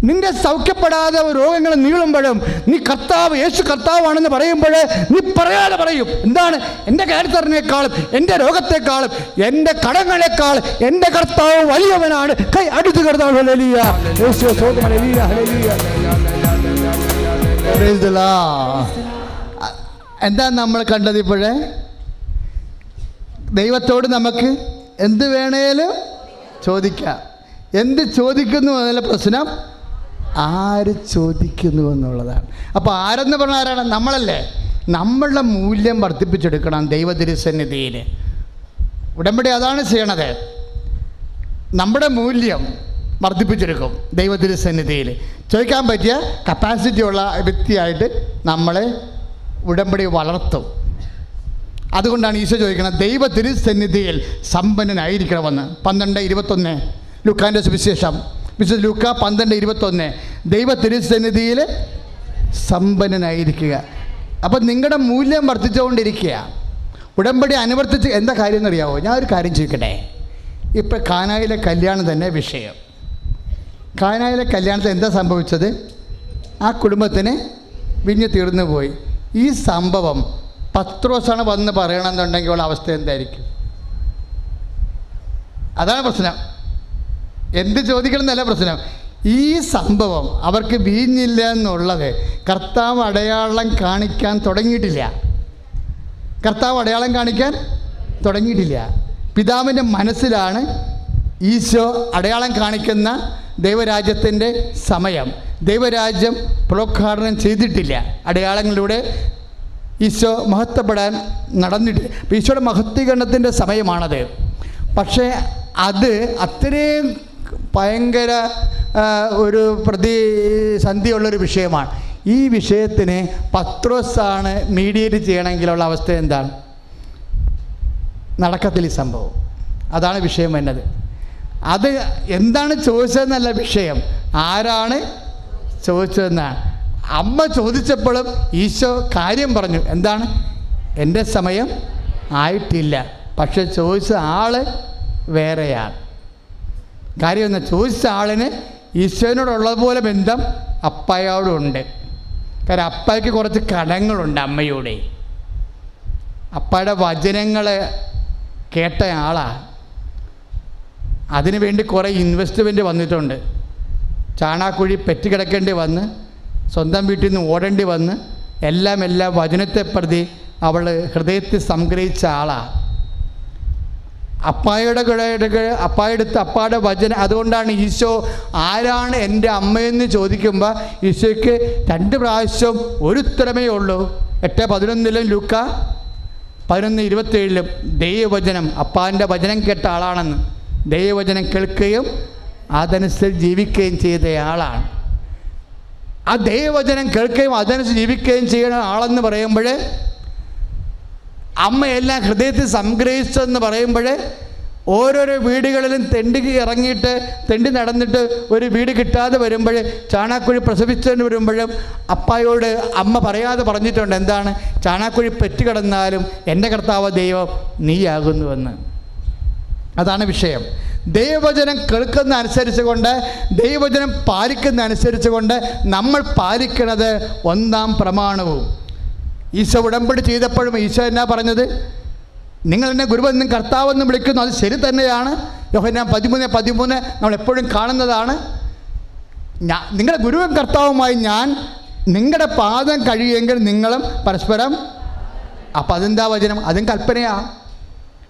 നിന്റെ സൗഖ്യപ്പെടാതെ രോഗങ്ങൾ നീളുമ്പോഴും നീ കർത്താവ്, യേശു കർത്താവാണെന്ന് പറയുമ്പോൾ നീ പറയാതെ പറയും, എന്താണ്? എൻ്റെ ക്യാൻസറിനേക്കാളും എൻ്റെ രോഗത്തെക്കാളും എൻ്റെ കടങ്ങളെക്കാൾ എൻ്റെ കർത്താവ് വലിയവനാണ്. കൈ അടുത്ത് കർത്താവ്. ഹല്ലേലൂയ, യേശു സ്തോത്രം, hallelujah, hallelujah. Praise the Lord. എന്താ നമ്മൾ കണ്ടത്? ഇപ്പോഴേ ദൈവത്തോട് നമുക്ക് എന്ത് വേണേലും ചോദിക്കാം. എന്ത് ചോദിക്കുന്നു എന്നല്ല പ്രശ്നം, ആര് ചോദിക്കുന്നു എന്നുള്ളതാണ്. അപ്പോൾ ആരെന്ന് പറഞ്ഞാൽ ആരാണ്? നമ്മളല്ലേ. നമ്മളുടെ മൂല്യം വർദ്ധിപ്പിച്ചെടുക്കണം ദൈവതിരുസന്നിധിയിൽ. ഉടമ്പടി അതാണ് ചെയ്യണത്. നമ്മുടെ മൂല്യം വർദ്ധിപ്പിച്ചെടുക്കും ദൈവതിരുസന്നിധിയിൽ. ചോദിക്കാൻ പറ്റിയ കപ്പാസിറ്റി ഉള്ള വ്യക്തിയായിട്ട് നമ്മളെ ഉടമ്പടി വളർത്തും. അതുകൊണ്ടാണ് ഈശോ ചോദിക്കുന്നത് ദൈവ തിരുസന്നിധിയിൽ സമ്പന്നനായിരിക്കണമെന്ന്. 12:21 ലൂക്കാൻ്റെ സുവിശേഷം, വിശുദ്ധ ലൂക്ക 12:21, ദൈവ തിരുസന്നിധിയിൽ സമ്പന്നനായിരിക്കുക. അപ്പം നിങ്ങളുടെ മൂല്യം വർദ്ധിച്ചുകൊണ്ടിരിക്കുക. ഉടമ്പടി അനുവർത്തിച്ച് എന്താ കാര്യം എന്നറിയാവോ? ഞാൻ ഒരു കാര്യം ചോദിക്കട്ടെ. ഇപ്പം കാനായിലെ കല്യാണം തന്നെ വിഷയം. കാനായിലെ കല്യാണത്തിൽ എന്താ സംഭവിച്ചത്? ആ കുടുംബത്തിന് വിഞ്ഞ് തീർന്നു പോയി. ഈ സംഭവം പത്രോസാണ് വന്ന് പറയണമെന്നുണ്ടെങ്കിൽ ഉള്ള അവസ്ഥ എന്തായിരിക്കും? അതാണ് പ്രശ്നം. എന്ത് ചോദിക്കണം എന്നല്ല പ്രശ്നം. ഈ സംഭവം അവർക്ക് വീഞ്ഞില്ല എന്നുള്ളത് കർത്താവ് അടയാളം കാണിക്കാൻ തുടങ്ങിയിട്ടില്ല. കർത്താവ് അടയാളം കാണിക്കാൻ തുടങ്ങിയിട്ടില്ല. പിതാവിൻ്റെ മനസ്സിലാണ് ഈശോ അടയാളം കാണിക്കുന്ന ദൈവരാജ്യത്തിൻ്റെ സമയം. ദൈവരാജ്യം പ്രോദ്ഘാടനം ചെയ്തിട്ടില്ല. അടയാളങ്ങളിലൂടെ ഈശോ മഹത്വപ്പെടാൻ നടന്നിട്ട് ഈശോയുടെ മഹത്വീകരണത്തിൻ്റെ സമയമാണത്. പക്ഷേ അത് അത്രയും ഭയങ്കര ഒരു പ്രതിസന്ധിയുള്ളൊരു വിഷയമാണ്. ഈ വിഷയത്തിന് പത്രോസാണ് മീഡിയേറ്റ് ചെയ്യണമെങ്കിലുള്ള അവസ്ഥ എന്താണ്? നടക്കത്തില്ല ഈ സംഭവം. അതാണ് വിഷയം വരുന്നത്. അത് എന്താണ് ചോദിച്ചതെന്നല്ല വിഷയം, ആരാണ് ചോദിച്ചതെന്നാണ്. അമ്മ ചോദിച്ചപ്പോഴും ഈശോ കാര്യം പറഞ്ഞു. എന്താണ്? എൻ്റെ സമയം ആയിട്ടില്ല. പക്ഷെ ചോദിച്ച ആൾ വേറെയാണ്. കാര്യം എന്താ? ചോദിച്ച ആളിന് ഈശോനോടുള്ളതുപോലെ ബന്ധം അപ്പായോടുണ്ട്. കാരണം അപ്പായ്ക്ക് കുറച്ച് കടങ്ങളുണ്ട് അമ്മയോടെ. അപ്പയുടെ വചനങ്ങൾ കേട്ട ആളാണ്. അതിനുവേണ്ടി കുറേ ഇൻവെസ്റ്റ്മെൻറ്റ് വന്നിട്ടുണ്ട്. ചാണാക്കുഴി പെറ്റുകിടക്കേണ്ടി വന്ന്, സ്വന്തം വീട്ടിൽ നിന്ന് ഓടേണ്ടി വന്ന്, എല്ലാം വചനത്തെ പ്രതി അവൾ ഹൃദയത്തിൽ സംഗ്രഹിച്ച ആളാണ്. അപ്പായുടെ വചനം. അതുകൊണ്ടാണ് ഈശോ ആരാണ് എൻ്റെ അമ്മയെന്ന് ചോദിക്കുമ്പോൾ ഈശോയ്ക്ക് 2 പ്രാവശ്യം ഒരു ഉത്തരമേ ഉള്ളൂ. 8:11 ലൂക്ക 11:27 ദൈവവചനം, അപ്പാൻ്റെ വചനം കേട്ട ആളാണെന്ന്. ദൈവവചനം കേൾക്കുകയും അതനുസരിച്ച് ജീവിക്കുകയും ചെയ്ത ആളാണ്. ആ ദൈവവചനം കേൾക്കുകയും അതനുസരിച്ച് ജീവിക്കുകയും ചെയ്യുന്ന ആളെന്ന് പറയുമ്പോൾ, അമ്മയെല്ലാം ഹൃദയത്തിൽ സംഗ്രഹിച്ചതെന്ന് പറയുമ്പോൾ, ഓരോരോ വീടുകളിലും തെണ്ടി നടന്നിട്ട് ഒരു വീട് കിട്ടാതെ വരുമ്പോൾ, ചാണാക്കുഴി പ്രസവിച്ചതിന് വരുമ്പോഴും അപ്പായോട് അമ്മ പറയാതെ പറഞ്ഞിട്ടുണ്ട്. എന്താണ്? ചാണാക്കുഴി പെറ്റുകിടന്നാലും എൻ്റെ കർത്താവ് ദൈവം നീയാകുന്നുവെന്ന്. അതാണ് വിഷയം. ദൈവവചനം കേൾക്കുന്ന അനുസരിച്ച് കൊണ്ട്, ദൈവവചനം പാലിക്കുന്ന അനുസരിച്ച് കൊണ്ട് നമ്മൾ പാലിക്കുന്നത് 1-ാം പ്രമാണവും. ഈശോ ഉടമ്പടി ചെയ്തപ്പോഴും ഈശോ എന്നാ പറഞ്ഞത്? നിങ്ങൾ എന്നെ ഗുരുവെന്നും കർത്താവെന്നും വിളിക്കുന്നു, അത് ശരി തന്നെയാണ്. യോഹന്നാൻ 13:13 നമ്മളെപ്പോഴും കാണുന്നതാണ്. നിങ്ങളുടെ ഗുരുവും കർത്താവുമായി ഞാൻ നിങ്ങളുടെ പാദം കഴിയുമെങ്കിൽ നിങ്ങളും പരസ്പരം. അപ്പം അതെന്താ വചനം? അതും കൽപ്പനയാണ്.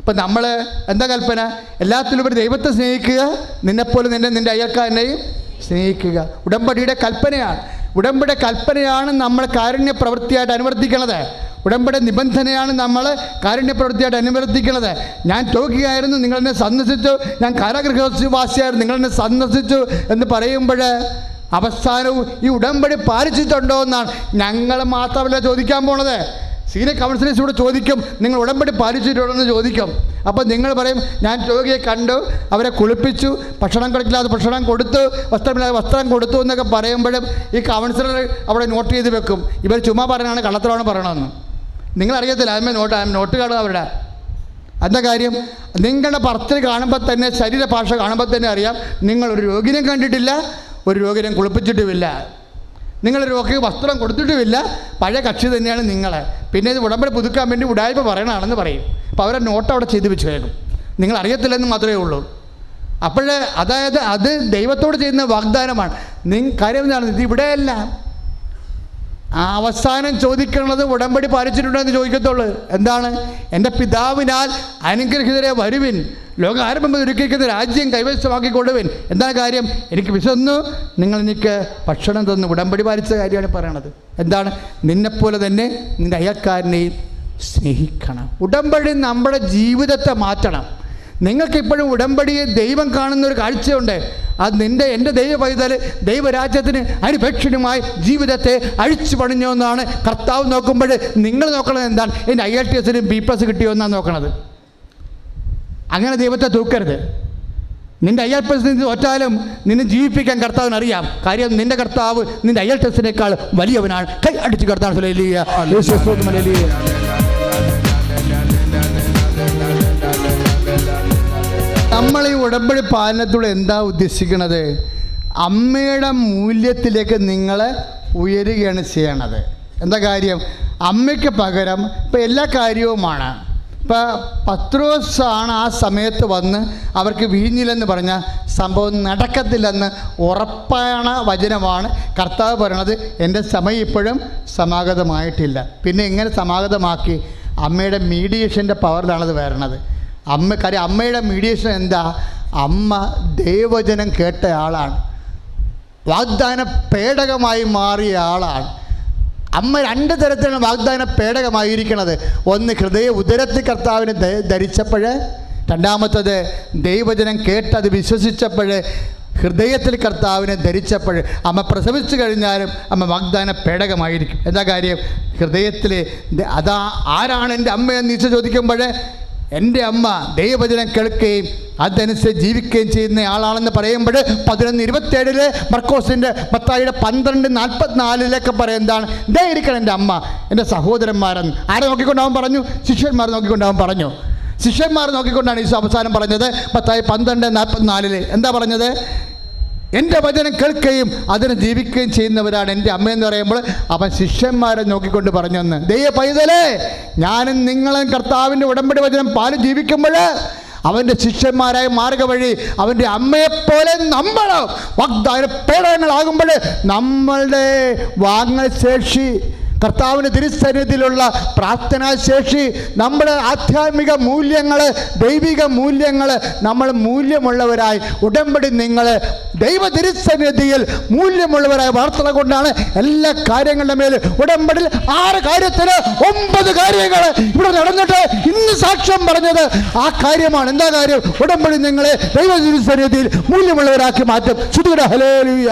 ഇപ്പം നമ്മൾ എന്താ കൽപ്പന? എല്ലാത്തിലുപരി ദൈവത്തെ സ്നേഹിക്കുക, നിന്നെപ്പോലെ നിൻ്റെ അയൽക്കാരനെയും സ്നേഹിക്കുക. ഉടമ്പടിയുടെ കൽപ്പനയാണ്. ഉടമ്പടി കൽപ്പനയാണ് നമ്മൾ കാരുണ്യ പ്രവൃത്തിയായിട്ട് അനുവർത്തിക്കണത്. ഉടമ്പടി നിബന്ധനയാണ് നമ്മൾ കാരുണ്യ പ്രവൃത്തിയായിട്ട് അനുവർത്തിക്കുന്നത്. ഞാൻ രോഗിയായിരുന്നു, നിങ്ങളെന്നെ സന്ദർശിച്ചു. ഞാൻ കാരാഗൃഹവാസിയായിരുന്നു, നിങ്ങളെന്നെ സന്ദർശിച്ചു എന്ന് പറയുമ്പോൾ അവസാനവും ഈ ഉടമ്പടി പാലിച്ചിട്ടുണ്ടോ എന്നാണ് ഞങ്ങൾ മാത്രമല്ല ചോദിക്കാൻ പോണത്. സീനിയർ കൗൺസിലേഴ്സോട് ചോദിക്കും, നിങ്ങൾ ഉടമ്പടി പാലിച്ചിട്ടുണ്ടോ എന്ന് ചോദിക്കും. അപ്പോൾ നിങ്ങൾ പറയും, ഞാൻ രോഗിയെ കണ്ടു, അവരെ കുളിപ്പിച്ചു, ഭക്ഷണം കൊടുക്കില്ലാതെ ഭക്ഷണം കൊടുത്തു, വസ്ത്രമില്ലാതെ വസ്ത്രം കൊടുത്തു എന്നൊക്കെ പറയുമ്പോഴും ഈ കൗൺസിലർ അവിടെ നോട്ട് ചെയ്ത് വെക്കും. ഇവർ ചുമ്മാ പറയണതാണ്, കള്ളത്തരമാണ് പറയണമെന്ന്. നിങ്ങളറിയത്തില്ല, നോട്ട് കാണുക അവരുടെ. എന്താ കാര്യം? നിങ്ങളുടെ പറച്ചിൽ കാണുമ്പോൾ തന്നെ, ശരീരഭാഷ കാണുമ്പോൾ തന്നെ അറിയാം നിങ്ങളൊരു രോഗിനെ കണ്ടിട്ടില്ല, ഒരു രോഗിനെ കുളിപ്പിച്ചിട്ടുമില്ല, നിങ്ങൾ രോഗിക്ക് വസ്ത്രം കൊടുത്തിട്ടുമില്ല, പഴയ കക്ഷി തന്നെയാണ് നിങ്ങളെ. പിന്നെ ഇത് ഉടമ്പടി പുതുക്കാൻ വേണ്ടി ഉടായ്പ പറയണതാണെന്ന് പറയും. അപ്പോൾ അവരെ നോട്ട് അവിടെ ചെയ്ത് വെച്ച് കേൾക്കും. നിങ്ങൾ അറിയത്തില്ലെന്ന് മാത്രമേ ഉള്ളൂ. അപ്പോൾ അതായത് അത് ദൈവത്തോട് ചെയ്യുന്ന വാഗ്ദാനമാണ്. കാര്യം എന്താണ്? ഇത് ഇവിടെയല്ല. അവസാനം ചോദിക്കുന്നത് ഉടമ്പടി പാലിച്ചിട്ടുണ്ടോ എന്ന് ചോദിക്കത്തുള്ളൂ. എന്താണ്? എൻ്റെ പിതാവിനാൽ അനുഗ്രഹിതരെ വരുവിൻ, ലോകം ആരംഭം ഒരുക്കിക്കുന്ന രാജ്യം കൈവശമാക്കിക്കൊള്ളുവിൻ. എന്താണ് കാര്യം? എനിക്ക് വിശന്നു, നിങ്ങൾ എനിക്ക് ഭക്ഷണം തന്നു. ഉടമ്പടി പാലിച്ച കാര്യമാണ് പറയണത്. എന്താണ്? നിന്നെപ്പോലെ തന്നെ നിൻ്റെ അയൽക്കാരനെയും സ്നേഹിക്കണം. ഉടമ്പടി നമ്മുടെ ജീവിതത്തെ മാറ്റണം. നിങ്ങൾക്കിപ്പോഴും ഉടമ്പടിയെ ദൈവം കാണുന്നൊരു കാഴ്ചയുണ്ട്. അത് എൻ്റെ ദൈവ പൈതൽ ദൈവരാജ്യത്തിന് അനുപേക്ഷണമായി ജീവിതത്തെ അഴിച്ചു പണിഞ്ഞോ എന്നാണ് കർത്താവ് നോക്കുമ്പോൾ. നിങ്ങൾ നോക്കണത് എന്താണ്? എൻ്റെ IELTS B+ കിട്ടിയോ എന്നാണ് നോക്കണത്. അങ്ങനെ ദൈവത്തെ തൂക്കരുത്. നിൻ്റെ IELTS തോറ്റാലും നിന്നെ ജീവിപ്പിക്കാൻ കർത്താവിനറിയാം. കാര്യം നിൻ്റെ കർത്താവ് നിൻ്റെ IELTS വലിയവനാണ്. കൈ അടിച്ച് കർത്താവ് നമ്മൾ ഈ ഉടമ്പടി പാലനത്തോടെ എന്താ ഉദ്ദേശിക്കുന്നത്? അമ്മയുടെ മൂല്യത്തിലേക്ക് നിങ്ങളെ ഉയരുകയാണ് ചെയ്യണത്. എന്താ കാര്യം? അമ്മയ്ക്ക് പകരം ഇപ്പം എല്ലാ കാര്യവുമാണ്. ഇപ്പം പത്രോസാണ് ആ സമയത്ത് വന്ന് അവർക്ക് വീഞ്ഞില്ലെന്ന് പറഞ്ഞ സംഭവം നടക്കത്തില്ലെന്ന് ഉറപ്പാണ് വചനമാണ് കർത്താവ് പറയണത്. എൻ്റെ സമയം ഇപ്പോഴും സമാഗതമായിട്ടില്ല. പിന്നെ എങ്ങനെ സമാഗതമാക്കി? അമ്മയുടെ മീഡിയേഷൻ്റെ പവറിലാണത് വരണത്. കാര്യം അമ്മയുടെ മീഡിയേഷൻ എന്താ? അമ്മ ദൈവവചനം കേട്ട ആളാണ്, വാഗ്ദാന പേടകമായി മാറിയ ആളാണ്. അമ്മ 2 തരത്തിലാണ് വാഗ്ദാന പേടകമായിരിക്കുന്നത്. ഒന്ന്, ഹൃദയ ഉദരത്തിൽ കർത്താവിനെ ധരിച്ചപ്പോൾ രണ്ടാമത്തത് ദൈവവചനം കേട്ടത് വിശ്വസിച്ചപ്പോൾ ഹൃദയത്തിൽ കർത്താവിനെ ധരിച്ചപ്പോൾ അമ്മ പ്രസവിച്ചു കഴിഞ്ഞാലും അമ്മ വാഗ്ദാന പേടകമായിരിക്കും. എന്താ കാര്യം? ഹൃദയത്തിൽ അതാ ആരാണ് എൻ്റെ അമ്മയെന്ന് ഈശോ ചോദിക്കുമ്പോൾ എൻ്റെ അമ്മ ദൈവവചനം കേൾക്കുകയും അതനുസരിച്ച് ജീവിക്കുകയും ചെയ്യുന്ന ആളാണെന്ന് പറയുമ്പോൾ 11:27 മർക്കോസിൻ്റെ മത്തായിയുടെ 12:44 പറയും എന്താണ്? ദേ ഇരിക്കണം എൻ്റെ അമ്മ, എൻ്റെ സഹോദരന്മാരെന്ന്. ആരെ നോക്കിക്കൊണ്ടവൻ പറഞ്ഞു? ശിഷ്യന്മാർ നോക്കിക്കൊണ്ടവൻ പറഞ്ഞു. ശിഷ്യന്മാർ നോക്കിക്കൊണ്ടാണ് ഈശോ അവസാനം പറഞ്ഞത്. മത്തായി 12:44 എന്താ പറഞ്ഞത്? എൻ്റെ വചനം കേൾക്കുകയും അതിന് ജീവിക്കുകയും ചെയ്യുന്നവരാണ് എൻ്റെ അമ്മയെന്ന് പറയുമ്പോൾ അവൻ ശിഷ്യന്മാരെ നോക്കിക്കൊണ്ട് പറഞ്ഞെന്ന്. ദൈവ പൈതലേ, ഞാനും നിങ്ങളും കർത്താവിൻ്റെ ഉടമ്പടി വചനം പാല് ജീവിക്കുമ്പോൾ അവൻ്റെ ശിഷ്യന്മാരായ മാർഗ വഴി അവൻ്റെ അമ്മയെപ്പോലെ നമ്മൾ വാഗ്ദാന പേടകങ്ങളാകുമ്പോൾ നമ്മളുടെ വാങ്ങൽ ശേഷി, കർത്താവിൻ്റെ തിരുസന്നിധിയിലുള്ള പ്രാർത്ഥനാശേഷി, നമ്മുടെ ആധ്യാത്മിക മൂല്യങ്ങൾ, ദൈവിക മൂല്യങ്ങൾ, നമ്മൾ മൂല്യമുള്ളവരായി ഉടമ്പടി നിങ്ങൾ ദൈവ തിരുസന്നിധിയിൽ മൂല്യമുള്ളവരായി വളർത്തുക കൊണ്ടാണ് എല്ലാ കാര്യങ്ങളുടെ മേൽ ഉടമ്പടിയിൽ 6 കാര്യത്തിന് 9 കാര്യങ്ങൾ ഇവിടെ നടന്നിട്ട് ഇന്ന് സാക്ഷ്യം പറഞ്ഞത് ആ കാര്യമാണ്. എന്താ കാര്യം? ഉടമ്പടി നിങ്ങളെ ദൈവ തിരുസന്നിധിയിൽ മൂല്യമുള്ളവരാക്കി മാറ്റും. ശ്രുതിയുടെ ഹല്ലേലൂയ.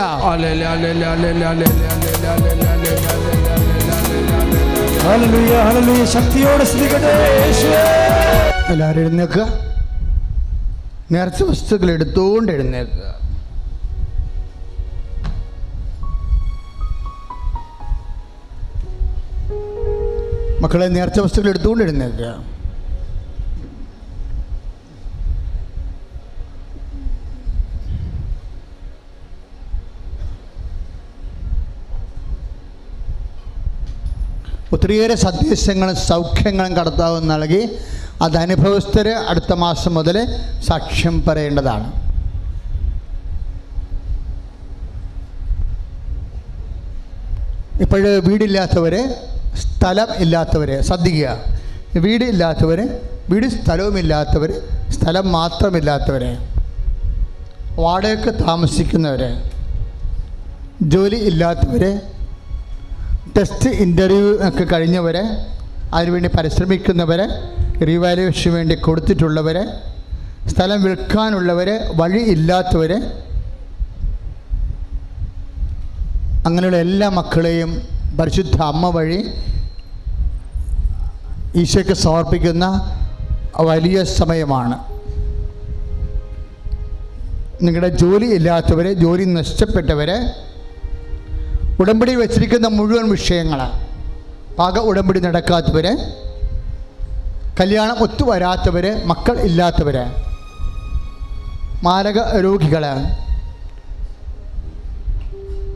Hallelujah, hallelujah. ശക്തിയോടെ സ്തുതിക്കട്ടെ യേശുവേ. എല്ലാവരും എഴുന്നേൽക്കുക. നേർച്ച വസ്തുക്കൾ എടുത്തുകൊണ്ട് എഴുന്നേൽക്കുക. മക്കളെ, നേർച്ച വസ്തുക്കൾ എടുത്തുകൊണ്ട് എഴുന്നേൽക്കുക. ഒത്തിരിയേറെ സന്ദേശങ്ങളും സൗഖ്യങ്ങളും കർത്താവ് നൽകി. അത് അനുഭവസ്ഥർ അടുത്ത മാസം മുതൽ സാക്ഷ്യം പറയേണ്ടതാണ്. ഇപ്പോൾ വീടില്ലാത്തവർ, സ്ഥലം ഇല്ലാത്തവർ ശ്രദ്ധിക്കുക. വീടില്ലാത്തവർ, വീട് സ്ഥലവുമില്ലാത്തവർ, സ്ഥലം മാത്രമില്ലാത്തവർ, വാടകയ്ക്ക് താമസിക്കുന്നവർ, ജോലി ഇല്ലാത്തവർ, ടെസ്റ്റ് ഇൻ്റർവ്യൂ ഒക്കെ കഴിഞ്ഞവർ, അതിനുവേണ്ടി പരിശ്രമിക്കുന്നവർ, റീവാലുവേഷന് വേണ്ടി കൊടുത്തിട്ടുള്ളവർ, സ്ഥലം വിൽക്കാനുള്ളവർ, വഴി ഇല്ലാത്തവർ, അങ്ങനെയുള്ള എല്ലാ മക്കളെയും പരിശുദ്ധ അമ്മ വഴി ഈശോയ്ക്ക് സമർപ്പിക്കുന്ന വലിയ സമയമാണ്. നിങ്ങളുടെ ജോലി ഇല്ലാത്തവർ, ജോലി നഷ്ടപ്പെട്ടവർ, ഉടമ്പടി വച്ചിരിക്കുന്ന മുഴുവൻ വിഷയങ്ങൾ, പാക ഉടമ്പടി നടക്കാത്തവർ, കല്യാണം ഒത്തുവരാത്തവർ, മക്കൾ ഇല്ലാത്തവർ, മാരക രോഗികൾ,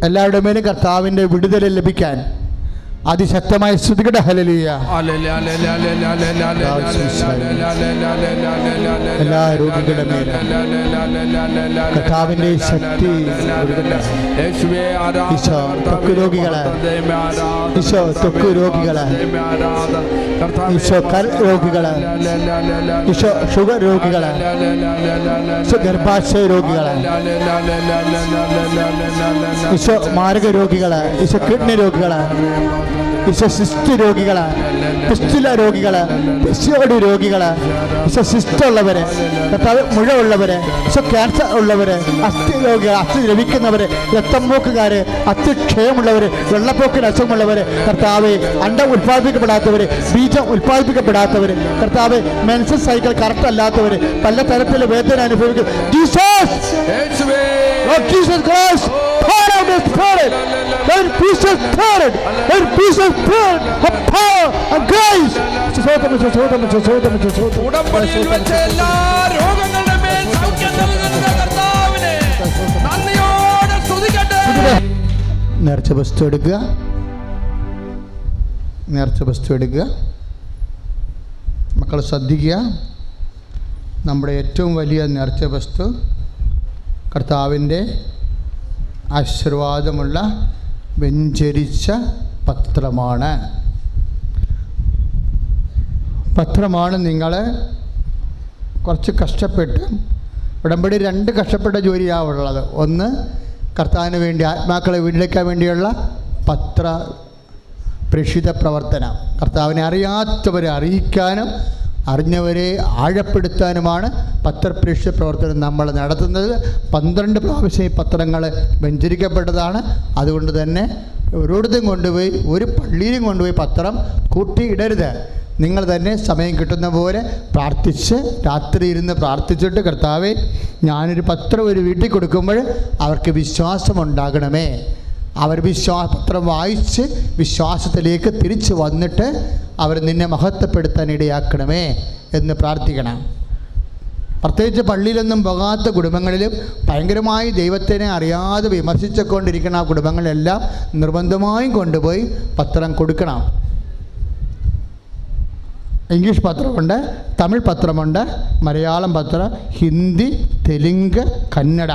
എല്ലാവരുടെ മേലും കർത്താവിൻ്റെ വിടുതൽ ലഭിക്കാൻ അതിശക്തമായ സ്തുതിക്കട്ടെ. ഹല്ലേലൂയ. എല്ലാ രോഗികളുടെ മേലും കർത്താവിൻ്റെ ശക്തി. ഈശോ ത്വക്ക് രോഗികളെ, ഈശോ ത്വക്ക് രോഗികളെ, ഈശോ കൽ രോഗികളെ, ഈശോ ഷുഗർ രോഗികളെ, ഈശോ ഗർഭാശയ രോഗികളെ, ഈശോ മാരക രോഗികളെ, ഈശോ കിഡ്നി രോഗികളെ, ഈശോ സിസ്റ്റ് രോഗികള്, പിസ്റ്റുല രോഗികള്, പിസിയോടി രോഗികള്, ഈശോ സിസ്റ്റ് ഉള്ളവര്, മുഴ ഉള്ളവര്, ഈശോ ക്യാൻസർ ഉള്ളവര്, അസ്ഥി രോഗികൾ, അസ്ഥി ലഭിക്കുന്നവര്, രക്തംപോക്കുകാര്, അസ്ഥിക്ഷയമുള്ളവര്, വെള്ളപ്പോക്കിന് അസുഖമുള്ളവര്, കർത്താവ് അണ്ടം ഉത്പാദിപ്പിക്കപ്പെടാത്തവര്, ബീജം ഉത്പാദിപ്പിക്കപ്പെടാത്തവര്, കർത്താവ് മെൻസസ് സൈക്കിൾ കറക്റ്റ് അല്ലാത്തവര്, പല തരത്തിലുള്ള വേദന അനുഭവിക്കും. Jesus Christ, pour out the Spirit, and peace of Spirit, and peace of Spirit, of power and grace. ഉടമ്പടിയിൽ വെച്ച എല്ലാ രോഗങ്ങളുടെ മേൽ സൗഖ്യം നൽകുന്ന കർത്താവിനെ നന്ദിയോടെ സ്തുതിക്കട്ടെ. നേർച്ച വസ്തു എടുക്കുക, നേർച്ച വസ്തു എടുക്കുക. മക്കൾ ശ്രദ്ധിക്കുക, നമ്മുടെ ഏറ്റവും വലിയ നേർച്ച വസ്തു കർത്താവിൻ്റെ ആശീർവാദമുള്ള വെഞ്ചരിച്ച പത്രമാണ്. നിങ്ങൾ കുറച്ച് കഷ്ടപ്പെട്ട്, ഉടമ്പടി 2 കഷ്ടപ്പെട്ട ജോലിയാണ് ഉള്ളത്. ഒന്ന്, കർത്താവിന് വേണ്ടി ആത്മാക്കളെ വീണ്ടെടുക്കാൻ വേണ്ടിയുള്ള പ്രേക്ഷിത പ്രവർത്തനം, കർത്താവിനെ അറിയാത്തവരെ അറിയിക്കാനും അറിഞ്ഞവരെ ആഴപ്പെടുത്താനുമാണ് പത്രപ്രേക്ഷിത പ്രവർത്തനം നമ്മൾ നടത്തുന്നത്. 12 പ്രാവശ്യം ഈ പത്രങ്ങൾ വെഞ്ചരിക്കപ്പെട്ടതാണ്. അതുകൊണ്ട് തന്നെ ഓരോരുത്തരും കൊണ്ടുപോയി, ഒരു പള്ളിയിലും കൊണ്ടുപോയി പത്രം കൂട്ടിയിടരുത്. നിങ്ങൾ തന്നെ സമയം കിട്ടുന്ന പോലെ പ്രാർത്ഥിച്ച്, രാത്രി ഇരുന്ന് പ്രാർത്ഥിച്ചിട്ട്, കർത്താവേ, ഞാനൊരു പത്രം ഒരു വീട്ടിൽ കൊടുക്കുമ്പോൾ അവർക്ക് വിശ്വാസമുണ്ടാകണമേ, അവർ പത്രം വായിച്ച് വിശ്വാസത്തിലേക്ക് തിരിച്ചു വന്നിട്ട് അവർ നിന്നെ മഹത്വപ്പെടുത്താൻ ഇടയാക്കണമേ എന്ന് പ്രാർത്ഥിക്കണം. പ്രത്യേകിച്ച് പള്ളിയിലൊന്നും പോകാത്ത കുടുംബങ്ങളിലും ഭയങ്കരമായി ദൈവത്തിനെ അറിയാതെ വിമർശിച്ചുകൊണ്ടിരിക്കുന്ന ആ കുടുംബങ്ങളെല്ലാം നിർബന്ധമായും കൊണ്ടുപോയി പത്രം കൊടുക്കണം. ഇംഗ്ലീഷ് പത്രമുണ്ട്, തമിഴ് പത്രമുണ്ട്, മലയാളം പത്രം, ഹിന്ദി, തെലുങ്ക്, കന്നഡ,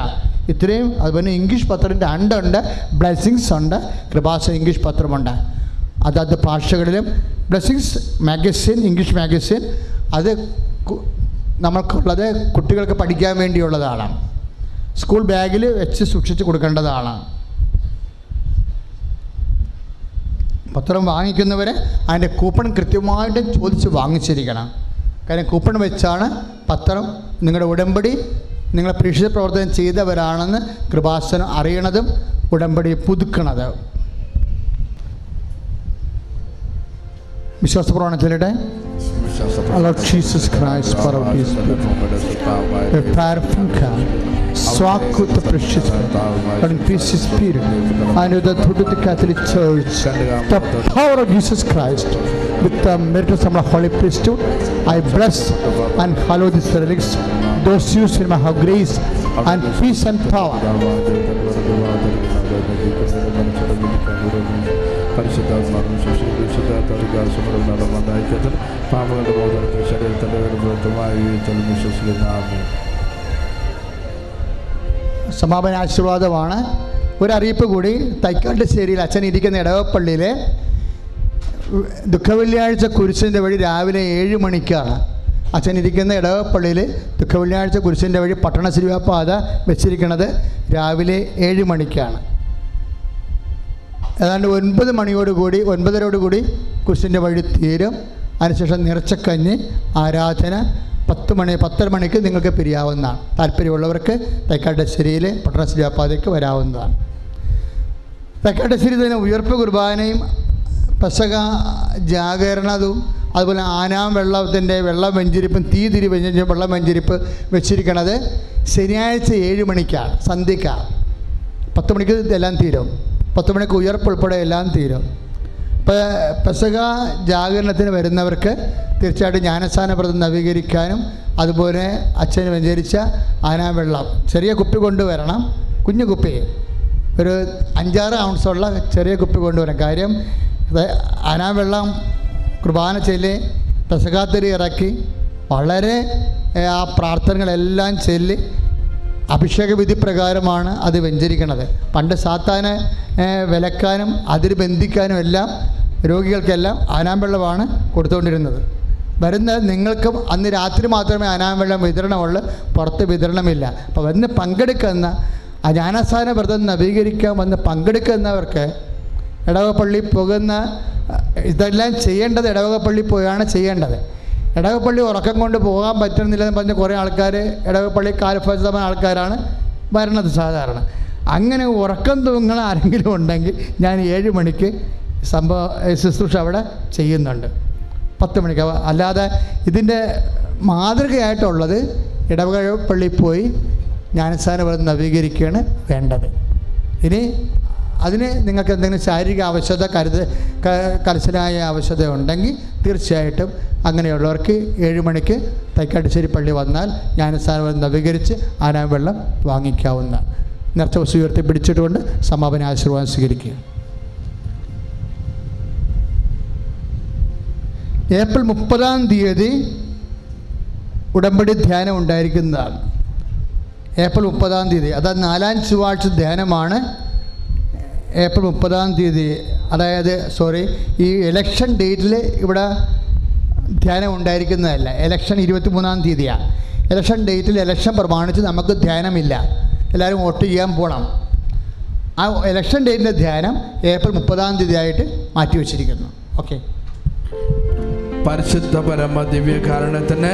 ഇത്രയും. അതുപോലെ ഇംഗ്ലീഷ് പത്രത്തിൻ്റെ ഉണ്ട്, ബ്ലെസ്സിങ്സ് ഉണ്ട്, കൃപാസന ഇംഗ്ലീഷ് പത്രമുണ്ട്. അതത് ഭാഷകളിലും ബ്ലെസ്സിങ്സ് മാഗസിൻ, ഇംഗ്ലീഷ് മാഗസിൻ, അത് നമുക്കുള്ളത് കുട്ടികൾക്ക് പഠിക്കാൻ വേണ്ടിയുള്ളതാണ്. സ്കൂൾ ബാഗിൽ വെച്ച് സൂക്ഷിച്ച് കൊടുക്കേണ്ടതാണ്. പത്രം വാങ്ങിക്കുന്നവരെ അതിൻ്റെ കൂപ്പൺ കൃത്യമായിട്ട് ചോദിച്ച് വാങ്ങിച്ചിരിക്കണം. കാര്യം കൂപ്പൺ വെച്ചാണ് പത്രം നിങ്ങളുടെ ഉടമ്പടി നിങ്ങളെ പ്രേക്ഷിത പ്രവർത്തനം ചെയ്തവരാണെന്ന് കൃപാസനം അറിയണതും ഉടമ്പടി പുതുക്കണത്. വിശ്വാസപ്രമാണം ചൊല്ലട്ടെ. Lord Jesus Christ, for our peace, a prayer from God, swak with the precious blood and peace spirit, and with the truth of the Catholic Church, the power of Jesus Christ, with the merits of the Holy Priesthood, I bless and hallow these relics, those used in my grace and peace and power. പരിശുദ്ധാത്മാവിനും ശുശ്രൂഷിതാത്മാവികാസമുണ്ടായിക്കത്തിൽ പാപങ്ങളുടെ ബോധനത്തിൽ ശരീരത്തിൻ്റെ വിരുദ്ധമായി വിശ്വസിക്കുന്ന ആമേൻ. സമാപന ആശീർവാദമാണ്. ഒരറിയിപ്പ് കൂടി. തൈക്കാട്ടുശ്ശേരിയിൽ അച്ഛൻ ഇരിക്കുന്ന ഇടവപ്പള്ളിയിലെ ദുഃഖവെള്ളിയാഴ്ച കുരിശിൻ്റെ വഴി രാവിലെ 7 മണിക്കാണ്. അച്ഛൻ ഇരിക്കുന്ന ഇടവപ്പള്ളിയിൽ ദുഃഖവെള്ളിയാഴ്ച കുരിശിൻ്റെ വഴി പട്ടണ ശിലുവപ്പാത വെച്ചിരിക്കുന്നത് രാവിലെ 7 മണിക്കാണ്. ഏതാണ്ട് 9 മണിയോടുകൂടി 9:30 കുരിശിൻ്റെ വഴി തീരും. അതിനുശേഷം നിറച്ചക്കഞ്ഞ് ആരാധന 10 മണിക്ക് നിങ്ങൾക്ക് പിരിയാവുന്നതാണ്. താല്പര്യമുള്ളവർക്ക് തൈക്കാട്ടുശ്ശേരിയിലെ പട്ടണ ശിലുവപ്പാതയ്ക്ക് വരാവുന്നതാണ്. തൈക്കാട്ടുശ്ശേരി തന്നെ ഉയർപ്പ് കുർബാനയും പെസഹ ജാഗരണവും അതുപോലെ ആനാം വെള്ളത്തിൻ്റെ വെള്ളം വെഞ്ചരിപ്പും തീതിരി വെള്ളം വെഞ്ചരിപ്പ് വെച്ചിരിക്കുന്നത് ശനിയാഴ്ച 7 മണിക്കാണ്, സന്ധ്യയ്ക്കാണ്. 10 മണിക്ക് എല്ലാം തീരും. 10 മണിക്ക് ഉയർപ്പ് ഉൾപ്പെടെ എല്ലാം തീരും. ഇപ്പോൾ പെസഹ ജാഗരണത്തിന് വരുന്നവർക്ക് തീർച്ചയായിട്ടും ജ്ഞാനസ്നാന വ്രതം നവീകരിക്കാനും അതുപോലെ അച്ഛന് വെഞ്ചരിച്ച ആനാം വെള്ളം ചെറിയ കുപ്പി കൊണ്ടുവരണം. കുഞ്ഞു കുപ്പി, ഒരു 5-6 ഔൺസുള്ള ചെറിയ കുപ്പി കൊണ്ടുവരണം. കാര്യം ആനാം വെള്ളം കുർബാന ചൊല്ലി പെസഹാത്തിരി ഇറക്കി വളരെ ആ പ്രാർത്ഥനകളെല്ലാം ചൊല്ലി അഭിഷേക വിധി പ്രകാരമാണ് അത് വെഞ്ചരിക്കണത്. പണ്ട് സാത്താനെ വിലക്കാനും അതിൽ ബന്ധിക്കാനും എല്ലാം രോഗികൾക്കെല്ലാം ആനാം വെള്ളമാണ് കൊടുത്തുകൊണ്ടിരുന്നത്. വരുന്ന നിങ്ങൾക്കും അന്ന് രാത്രി മാത്രമേ ആനാം വെള്ളം വിതരണമുള്ളൂ, പുറത്ത് വിതരണമില്ല. അപ്പോൾ വന്ന് പങ്കെടുക്കുന്ന ആ ജ്ഞാനസ്നാന വ്രതം നവീകരിക്കാൻ വന്ന് പങ്കെടുക്കുന്നവർക്ക് ഇടവപ്പള്ളി പോകുന്ന ഇതെല്ലാം ചെയ്യേണ്ടത് ഇടവകപ്പള്ളി പോയാണ് ചെയ്യേണ്ടത്. ഇടവപ്പള്ളി ഉറക്കം കൊണ്ട് പോകാൻ പറ്റുന്നില്ലെന്ന് പറഞ്ഞ് കുറേ ആൾക്കാർ ഇടവപ്പള്ളി കാലഫലമായ ആൾക്കാരാണ് വരണത് സാധാരണ. അങ്ങനെ ഉറക്കം തൂങ്ങണ ആരെങ്കിലും ഉണ്ടെങ്കിൽ ഞാൻ 7 മണിക്ക് ശുശ്രൂഷ അവിടെ ചെയ്യുന്നുണ്ട്. 10 മണിക്ക്. അല്ലാതെ ഇതിൻ്റെ മാതൃകയായിട്ടുള്ളത് ഇടവകപ്പള്ളി പോയി ജ്ഞാനസ്നാന വ്രതം നവീകരിക്കുകയാണ് വേണ്ടത്. ഇനി അതിന് നിങ്ങൾക്ക് എന്തെങ്കിലും ശാരീരിക ആവശ്യത കലശലായ ആവശ്യത ഉണ്ടെങ്കിൽ തീർച്ചയായിട്ടും അങ്ങനെയുള്ളവർക്ക് 7 മണിക്ക് തൈക്കാട്ടുശ്ശേരി പള്ളി വന്നാൽ ജ്ഞാനസ്നാന വ്രതം നവീകരിച്ച് ആനാം വെള്ളം വാങ്ങിക്കാവുന്ന. നേർച്ച വസ്തു ഉയർത്തി പിടിച്ചിട്ടുകൊണ്ട് സമാപന ആശീർവാദം സ്വീകരിക്കുക. ഏപ്രിൽ 30 ഉടമ്പടി ധ്യാനം ഉണ്ടായിരിക്കുന്നതാണ്. ഏപ്രിൽ 30 അത് 4-ാം ചൊവ്വാഴ്ച ധ്യാനമാണ്. ഏപ്രിൽ 30 അതായത് ഈ ഇലക്ഷൻ ഡേറ്റിൽ ഇവിടെ ധ്യാനം ഉണ്ടായിരിക്കുന്നതല്ല. ഇലക്ഷൻ 23 ഇലക്ഷൻ ഡേറ്റിൽ ഇലക്ഷൻ പ്രമാണിച്ച് നമുക്ക് ധ്യാനമില്ല. എല്ലാവരും വോട്ട് ചെയ്യാൻ പോകണം. ആ ഇലക്ഷൻ ഡേറ്റിൻ്റെ ധ്യാനം ഏപ്രിൽ 30 ആയിട്ട് മാറ്റിവെച്ചിരിക്കുന്നു. ഓക്കെ. പരിശുദ്ധ പരമ ദിവ്യ കാരണത്തിന്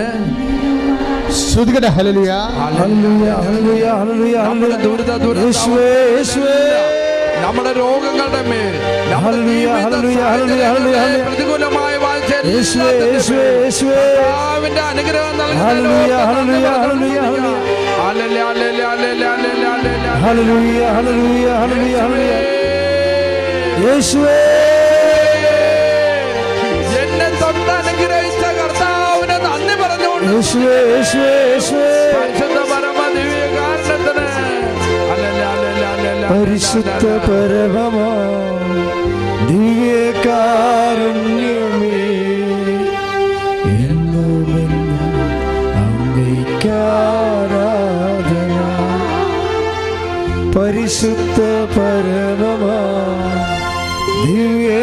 ശ്രുതികട്ടെ. ഹല്ലേലൂയ. ഹല്ലേലൂയ ഹല്ലേലൂയ ഹല്ലേലൂയ നമ്മുടെ ദുരിത യേശുവേ യേശുവേ നമ്മുടെ രോഗങ്ങളുടെ മേൽ ഹല്ലേലൂയ ഹല്ലേലൂയ ഹല്ലേലൂയ ഹല്ലേലൂയ പ്രതികൂലമായ യേശുവേ യേശുവേ യേശുവേ കർത്താവിന്റെ അനുഗ്രഹം hallelujah hallelujah hallelujah hallelujah hallelujah hallelujah hallelujah യേശുവേ എന്നെ തൊട്ട് അനുഗ്രഹിച്ച കർത്താവിനെ നന്ദി പറഞ്ഞുകൊണ്ട് യേശുവേ യേശുവേ യേശുവേ പരിശുദ്ധ പരമ ദിവ്യ കാരണത്തിന് പരിശുദ്ധ പരമമാ ദിവ്യകാരുണ്യമേ എന്നുമെന്നും അങ്ങേയ്ക്കാരാധന. പരിശുദ്ധ പരമമാ ദിവ്യകാരുണ്യമേ